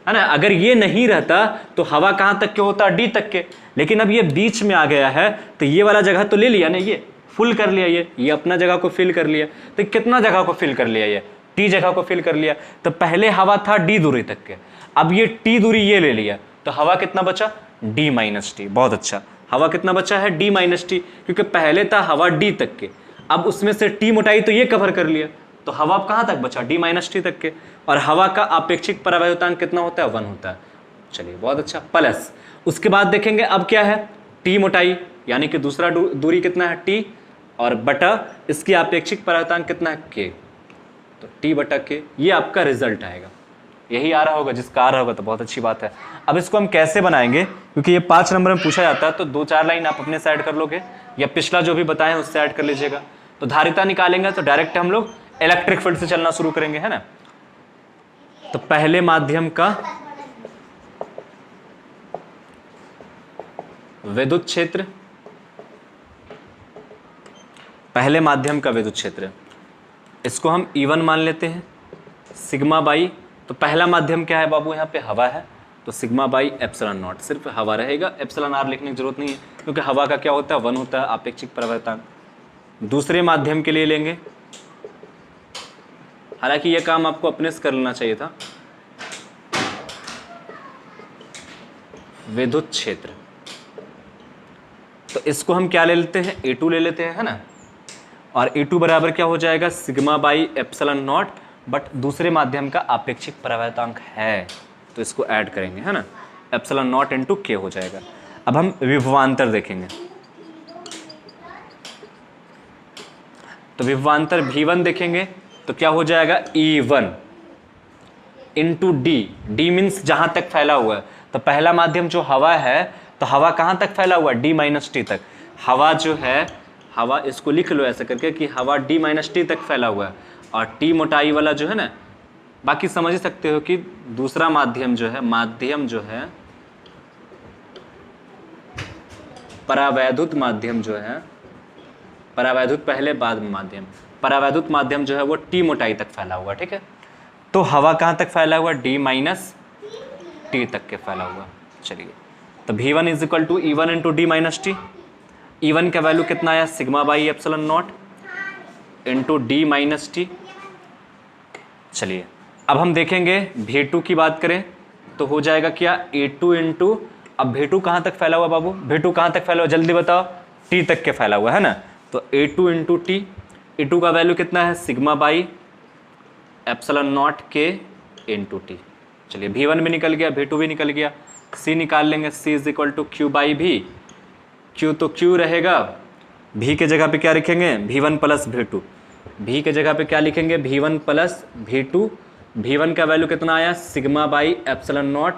ना। अगर ये नहीं रहता तो हवा कहां तक के होता, डी तक के, लेकिन अब ये बीच में आ गया है तो ये वाला जगह तो ले लिया ना, ये फुल कर लिया, ये अपना जगह को फिल कर लिया। तो कितना जगह को फिल कर लिया, ये टी जगह को फिल कर लिया। तो पहले हवा था डी दूरी तक के, अब ये टी दूरी ये ले लिया, तो हवा कितना बचा, डी माइनस टी। बहुत अच्छा, हवा कितना बचा है, डी माइनस टी, क्योंकि पहले था हवा डी तक के, अब उसमें से टी मोटाई तो ये कवर कर लिया, तो हवा कहां तक बचा, डी माइनस टी तक के। और हवा का आपेक्षिक परावैद्युतांक कितना होता है, 1 होता है। चलिए बहुत अच्छा, प्लस उसके बाद देखेंगे अब क्या है, टी मोटाई, यानी कि दूसरा दूरी कितना है, टी, और बटा इसकी आपेक्षिक परावैद्युतांक कितना है, के। तो टी बटा के, ये आपका रिजल्ट आएगा। यही आ रहा होगा, जिसका आ रहा होगा तो बहुत अच्छी बात है। अब इसको हम कैसे बनाएंगे, क्योंकि ये 5 नंबर में पूछा जाता है, तो 2-4 लाइन आप अपने से ऐड कर लोगे, या पिछला जो भी बताएं उससे ऐड कर लीजिएगा। तो धारिता निकालेंगे तो डायरेक्ट हम लोग इलेक्ट्रिक फील्ड से चलना शुरू करेंगे, है ना। तो पहले माध्यम का विद्युत क्षेत्र, पहले माध्यम का विद्युत क्षेत्र, इसको हम E1 मान लेते हैं, सिग्मा बाई, तो पहला माध्यम क्या है बाबू, यहाँ पे हवा है, तो सिग्मा बाई एप्सिलॉन नॉट, सिर्फ हवा रहेगा, एप्सिलॉन आर लिखने की जरूरत नहीं है, क्योंकि हवा का क्या होता है, 1 होता है आपेक्षिक परावैद्युतांक। दूसरे माध्यम के लिए लेंगे, हालांकि यह काम आपको अपने से कर लेना चाहिए था, विद्युत क्षेत्र, तो इसको हम क्या ले लेते हैं, A2 ले लेते हैं, है ना। और A2 बराबर क्या हो जाएगा, sigma by epsilon not, but दूसरे माध्यम का आपेक्षिक परावैद्युतांक है तो इसको ऐड करेंगे, है ना, एप्सिलॉन नॉट इंटू के हो जाएगा। अब हम विभवांतर देखेंगे, तो विभवांतर V1 देखेंगे तो क्या हो जाएगा, E1 into D, D means जहां तक फैला हुआ है, तो पहला माध्यम जो हवा है, तो हवा कहां तक फैला हुआ है, डी माइनस टी तक। हवा जो है, हवा इसको लिख लो ऐसे करके कि हवा डी माइनस टी तक फैला हुआ है, और टी मोटाई वाला जो है ना, बाकी समझ ही सकते हो कि दूसरा माध्यम जो है, परावैद्युत माध्यम जो है, परावैद्युत पहले बाद में माध्यम, परावैद्युत माध्यम जो है वो टी मोटाई तक फैला हुआ, ठीक है। तो हवा कहाँ तक फैला हुआ, डी माइनस टी तक के फैला हुआ। चलिए, तो V1 is equal to E1 into D minus T. E1 का वैल्यू कितना आया, sigma by epsilon naught into D minus T. चलिए, अब हम देखेंगे V2 की बात करें तो हो जाएगा क्या, A2 इंटू, अब V2 कहाँ तक फैला हुआ बाबू, V2 कहाँ तक फैला हुआ जल्दी बताओ, T तक के फैला हुआ है ना। तो A2 इंटू टी, E2 का वैल्यू कितना है, सिग्मा बाई एप्सिलॉन नॉट के इंटू टी। चलिए, V1 भी निकल गया, V2 भी निकल गया, C निकाल लेंगे, C is equal to Q by V, Q तो Q रहेगा, V के जगह पे क्या लिखेंगे, V1 प्लस V2, V के जगह पे क्या लिखेंगे, V1 प्लस V2। V1 का वैल्यू कितना आया, sigma by epsilon naught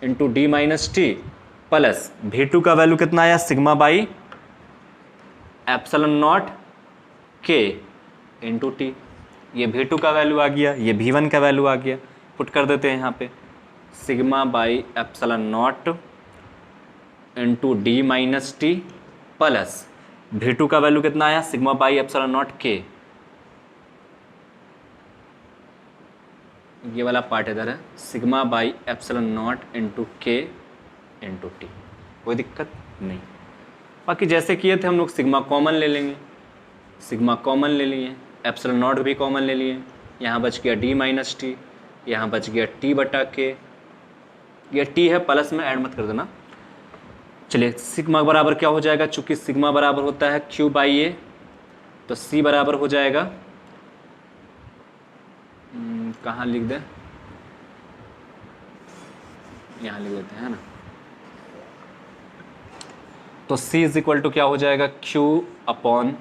into D minus T, plus V2 का वैल्यू कितना आया, सिग्मा बाई एप्सिलॉन नॉट के इंटू टी। ये V2 का वैल्यू आ गया, ये V1 का वैल्यू आ गया, पुट कर देते हैं यहाँ पे, sigma by epsilon naught into D minus T, plus V2 का वैल्यू कितना आया, सिग्मा बाई एप्सिलॉन नॉट के, ये वाला पार्ट इधर है, sigma by epsilon naught into के इंटू टी। कोई दिक्कत नहीं, बाकी जैसे किए थे हम लोग, सिग्मा कॉमन ले लेंगे, सिग्मा कॉमन ले लिए, एप्सिलॉन नॉट भी कॉमन ले लिए, यहाँ बच गया डी माइनस टी, यहाँ बच गया टी बटा के, ये टी है प्लस में, ऐड मत कर देना। चलिए, सिग्मा बराबर क्या हो जाएगा, चूंकि सिग्मा बराबर होता है क्यू बाई ए, तो सी बराबर हो जाएगा, कहाँ लिख दें, यहाँ लिख देते हैं ना। तो C इज इक्वल टू क्या हो जाएगा, Q अपॉन,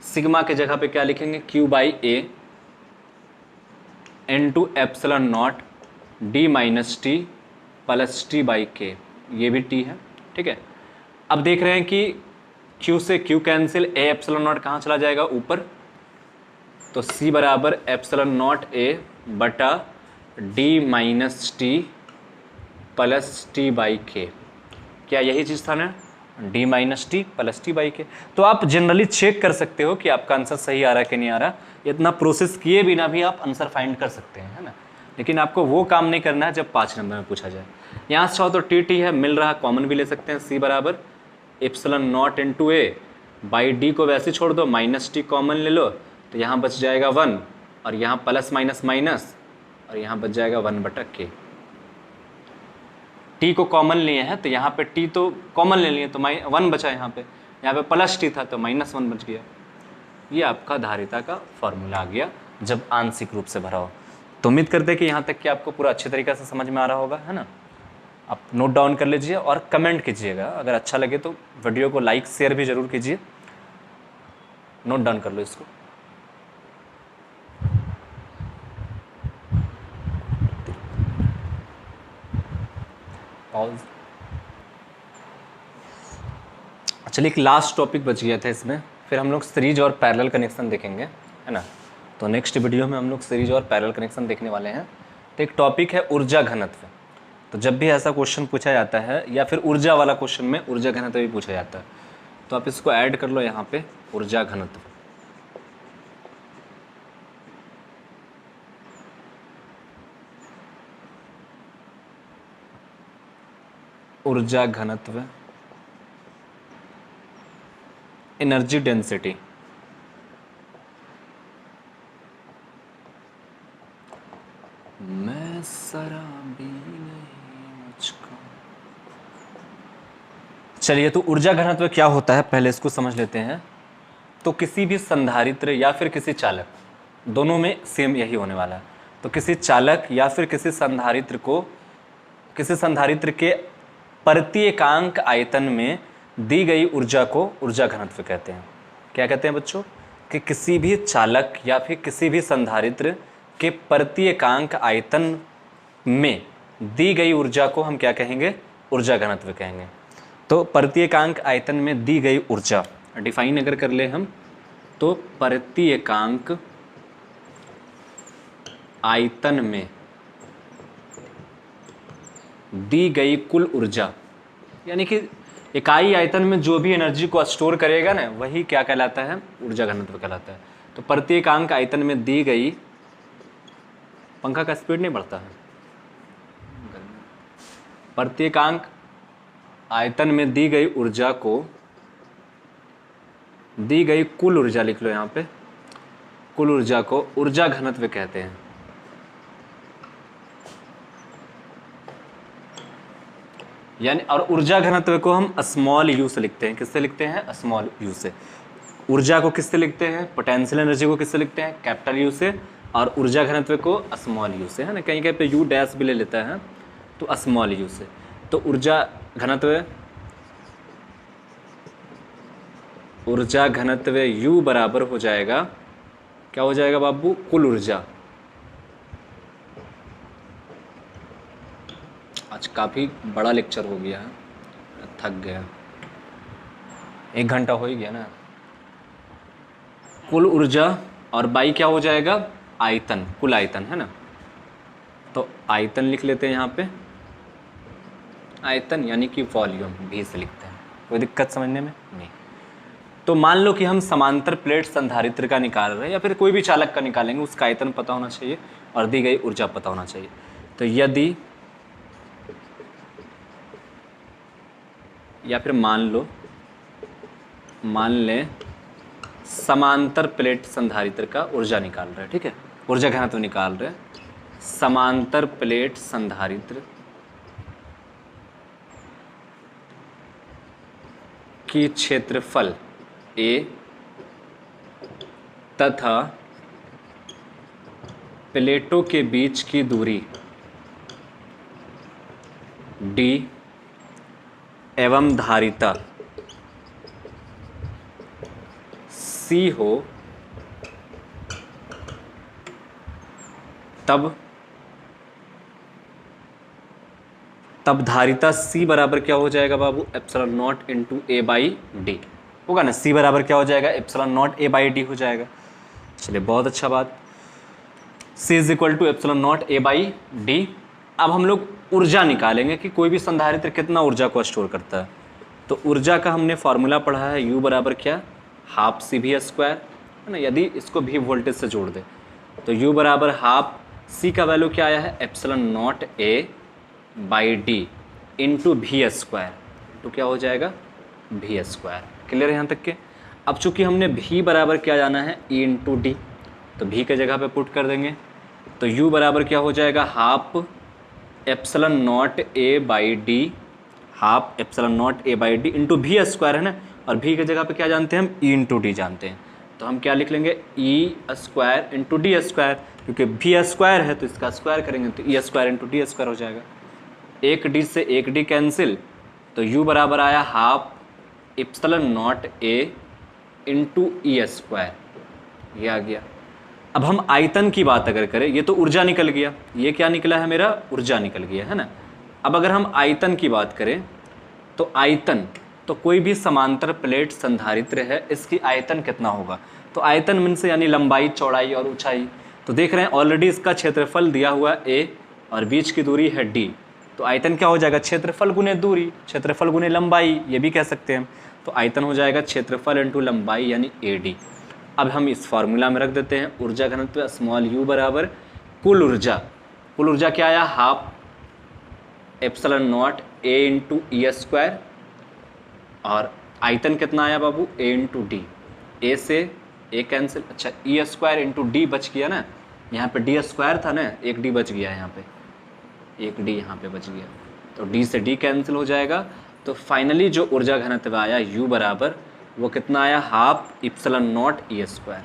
सिग्मा के जगह पे क्या लिखेंगे, Q by A into epsilon not D minus T plus T by के, ये भी T है, ठीक है। अब देख रहे हैं कि Q से Q cancel, A epsilon not कहाँ चला जाएगा, ऊपर, तो C बराबर एप्सिलॉन नॉट ए बटा D minus T plus T by के, क्या यही चीज़ था ना, D minus T plus T by के। तो आप जनरली चेक कर सकते हो कि आपका आंसर सही आ रहा है कि नहीं आ रहा, इतना प्रोसेस किए बिना भी आप आंसर फाइंड कर सकते हैं, है ना। लेकिन आपको वो काम नहीं करना है जब 5 नंबर में पूछा जाए। यहाँ से चाहो तो टी टी है, मिल रहा, कॉमन भी ले सकते हैं, सी बराबर epsilon naught into A by D को वैसे छोड़ दो, माइनस टी कॉमन ले लो, तो यहाँ बच जाएगा 1, और यहाँ प्लस माइनस माइनस, और यहाँ बच जाएगा 1 बटा के। टी को कॉमन लिए हैं तो यहाँ पे टी तो कॉमन ले लिए तो 1 बचा, यहाँ पे प्लस टी था तो -1 बच गया। ये आपका धारिता का फॉर्मूला आ गया जब आंशिक रूप से भरा हो। तो उम्मीद करते हैं कि यहाँ तक कि आपको पूरा अच्छे तरीके से समझ में आ रहा होगा, है ना। आप नोट डाउन कर लीजिए और कमेंट कीजिएगा, अगर अच्छा लगे तो वीडियो को लाइक शेयर भी ज़रूर कीजिए। नोट डाउन कर लो इसको। चलिए, एक लास्ट टॉपिक बच गया था इसमें, फिर हम लोग सीरीज और पैरेलल कनेक्शन देखेंगे, है ना। तो नेक्स्ट वीडियो में हम लोग सीरीज और पैरेलल कनेक्शन देखने वाले हैं। तो एक टॉपिक है ऊर्जा घनत्व। तो जब भी ऐसा क्वेश्चन पूछा जाता है या फिर ऊर्जा वाला क्वेश्चन में ऊर्जा घनत्व भी पूछा जाता है, तो आप इसको ऐड कर लो यहाँ पे, ऊर्जा घनत्व। ऊर्जा घनत्व, एनर्जी डेंसिटी, मैं शराबी नहीं मुझको। चलिए, तो ऊर्जा घनत्व क्या होता है पहले इसको समझ लेते हैं। तो किसी भी संधारित्र या फिर किसी चालक, दोनों में सेम यही होने वाला है। तो किसी चालक या फिर किसी संधारित्र को, किसी संधारित्र के प्रति एकांक आयतन में दी गई ऊर्जा को ऊर्जा घनत्व कहते हैं। क्या कहते हैं बच्चों, कि किसी भी चालक या फिर किसी भी संधारित्र के प्रति एकांक आयतन में दी गई ऊर्जा को हम क्या कहेंगे, ऊर्जा घनत्व कहेंगे। तो प्रति एकांक आयतन में दी गई ऊर्जा डिफाइन अगर कर ले हम, तो प्रति एकांक आयतन में दी गई कुल ऊर्जा, यानी कि इकाई आयतन में जो भी एनर्जी को स्टोर करेगा ना वही क्या कहलाता है, ऊर्जा घनत्व कहलाता है। तो प्रत्येकांक आयतन में दी गई, पंखा का स्पीड नहीं बढ़ता है, प्रत्येकांक आयतन में दी गई ऊर्जा को, दी गई कुल ऊर्जा लिख लो यहाँ पे, कुल ऊर्जा को ऊर्जा घनत्व कहते हैं। यानी और ऊर्जा घनत्व को हम स्मॉल यू से लिखते हैं। किससे लिखते हैं? स्मॉल यू से। ऊर्जा को किससे लिखते हैं? पोटेंशियल एनर्जी को किससे लिखते हैं? कैपिटल यू से। और ऊर्जा घनत्व को स्मॉल यू से, है ना, कहीं कहीं पे यू डैश भी ले लेता है, तो स्मॉल यू से। तो ऊर्जा घनत्व यू बराबर हो जाएगा, क्या हो जाएगा बाबू? कुल ऊर्जा। आज काफ़ी बड़ा लेक्चर हो गया है, थक गया, 1 घंटा हो ही गया ना। कुल ऊर्जा और बाई क्या हो जाएगा? आयतन, कुल आयतन, है ना। तो आयतन लिख लेते हैं यहाँ पे, आयतन यानी कि वॉल्यूम भी से लिखते हैं। कोई दिक्कत समझने में? नहीं। तो मान लो कि हम समांतर प्लेट संधारित्र का निकाल रहे हैं या फिर कोई भी चालक का निकालेंगे, उसका आयतन पता होना चाहिए और दी गई ऊर्जा पता होना चाहिए। तो यदि या फिर मान लें समांतर प्लेट संधारित्र का ऊर्जा निकाल रहे हैं, ठीक है, ऊर्जा घनत्व निकाल रहे हैं। समांतर प्लेट संधारित्र की क्षेत्रफल A तथा प्लेटों के बीच की दूरी D एवं धारिता C हो, तब धारिता C बराबर क्या हो जाएगा बाबू? Epsilon naught into A by D होगा ना। C बराबर क्या हो जाएगा? Epsilon naught A by D हो जाएगा। चलिए, बहुत अच्छा बात। C is equal to epsilon naught A by D. अब हम लोग ऊर्जा निकालेंगे कि कोई भी संधारित्र कितना ऊर्जा को स्टोर करता है। तो ऊर्जा का हमने फॉर्मूला पढ़ा है, U बराबर क्या? हाफ सी भी स्क्वायर, है ना, यदि इसको भी वोल्टेज से जोड़ दे तो U बराबर हाफ C का वैल्यू क्या आया है? Epsilon naught A by D into भी स्क्वायर, तो क्या हो जाएगा? भी स्क्वायर। क्लियर है यहाँ तक के? अब चूंकि हमने भी बराबर क्या जाना है? E इंटू डी, तो भी के जगह पे पुट कर देंगे। तो U बराबर क्या हो जाएगा? Half epsilon naught A by D, half epsilon naught A by D into भी स्क्वायर, है ना, और भी की जगह पे क्या जानते हैं हम? E इंटू डी जानते हैं। तो हम क्या लिख लेंगे? E square into D square, क्योंकि भी स्क्वायर है तो इसका स्क्वायर करेंगे तो E square into D square हो जाएगा। एक डी से एक डी कैंसिल, तो U बराबर आया हाफ एप्सिलॉन नॉट ए इंटू ई स्क्वायर, ये आ गया। अब हम आयतन की बात अगर करें, ये तो ऊर्जा निकल गया, ये क्या निकला है मेरा? ऊर्जा निकल गया, है ना। अब अगर हम आयतन की बात करें तो आयतन, तो कोई भी समांतर प्लेट संधारित्र है, इसकी आयतन कितना होगा? तो आयतन मीन्स यानी लंबाई, चौड़ाई और ऊंचाई। तो देख रहे हैं ऑलरेडी इसका क्षेत्रफल दिया हुआ A और बीच की दूरी है D, तो आयतन क्या हो जाएगा? क्षेत्रफल गुने दूरी, क्षेत्रफल गुने लंबाई, ये भी कह सकते हैं। तो आयतन हो जाएगा क्षेत्रफल इंटू लंबाई यानी AD। अब हम इस फार्मूला में रख देते हैं ऊर्जा घनत्व स्मॉल u बराबर कुल ऊर्जा। कुल ऊर्जा क्या आया? Half epsilon naught A into E square, और आयतन कितना आया बाबू? A into D. ए से A कैंसिल, अच्छा ई स्क्वायर इंटू डी बच गया ना, यहाँ पे डी स्क्वायर था ना, एक डी बच गया यहाँ पे, एक डी यहाँ पे बच गया, तो डी से डी कैंसिल हो जाएगा। तो फाइनली जो ऊर्जा घनत्व आया U बराबर वो कितना आया? Half epsilon not E square.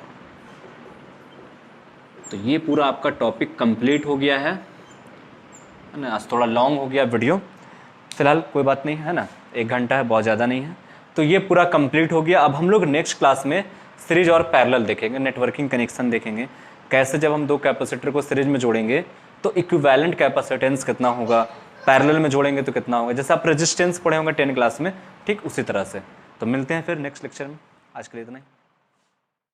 तो ये पूरा आपका टॉपिक कंप्लीट हो गया है ना। आज थोड़ा लॉन्ग हो गया वीडियो, फिलहाल कोई बात नहीं, है ना, 1 घंटा है, बहुत ज़्यादा नहीं है। तो ये पूरा कंप्लीट हो गया। अब हम लोग नेक्स्ट क्लास में सीरीज और पैरेलल देखेंगे, नेटवर्किंग कनेक्शन देखेंगे, कैसे जब हम 2 कैपेसिटर को सीरीज में जोड़ेंगे तो इक्विवेलेंट कैपेसिटेंस कितना होगा, पैरेलल में जोड़ेंगे तो कितना होगा, जैसे आप रेजिस्टेंस पढ़े होंगे 10 क्लास में, ठीक उसी तरह से। तो मिलते हैं फिर नेक्स्ट लेक्चर में, आज के लिए इतना ही।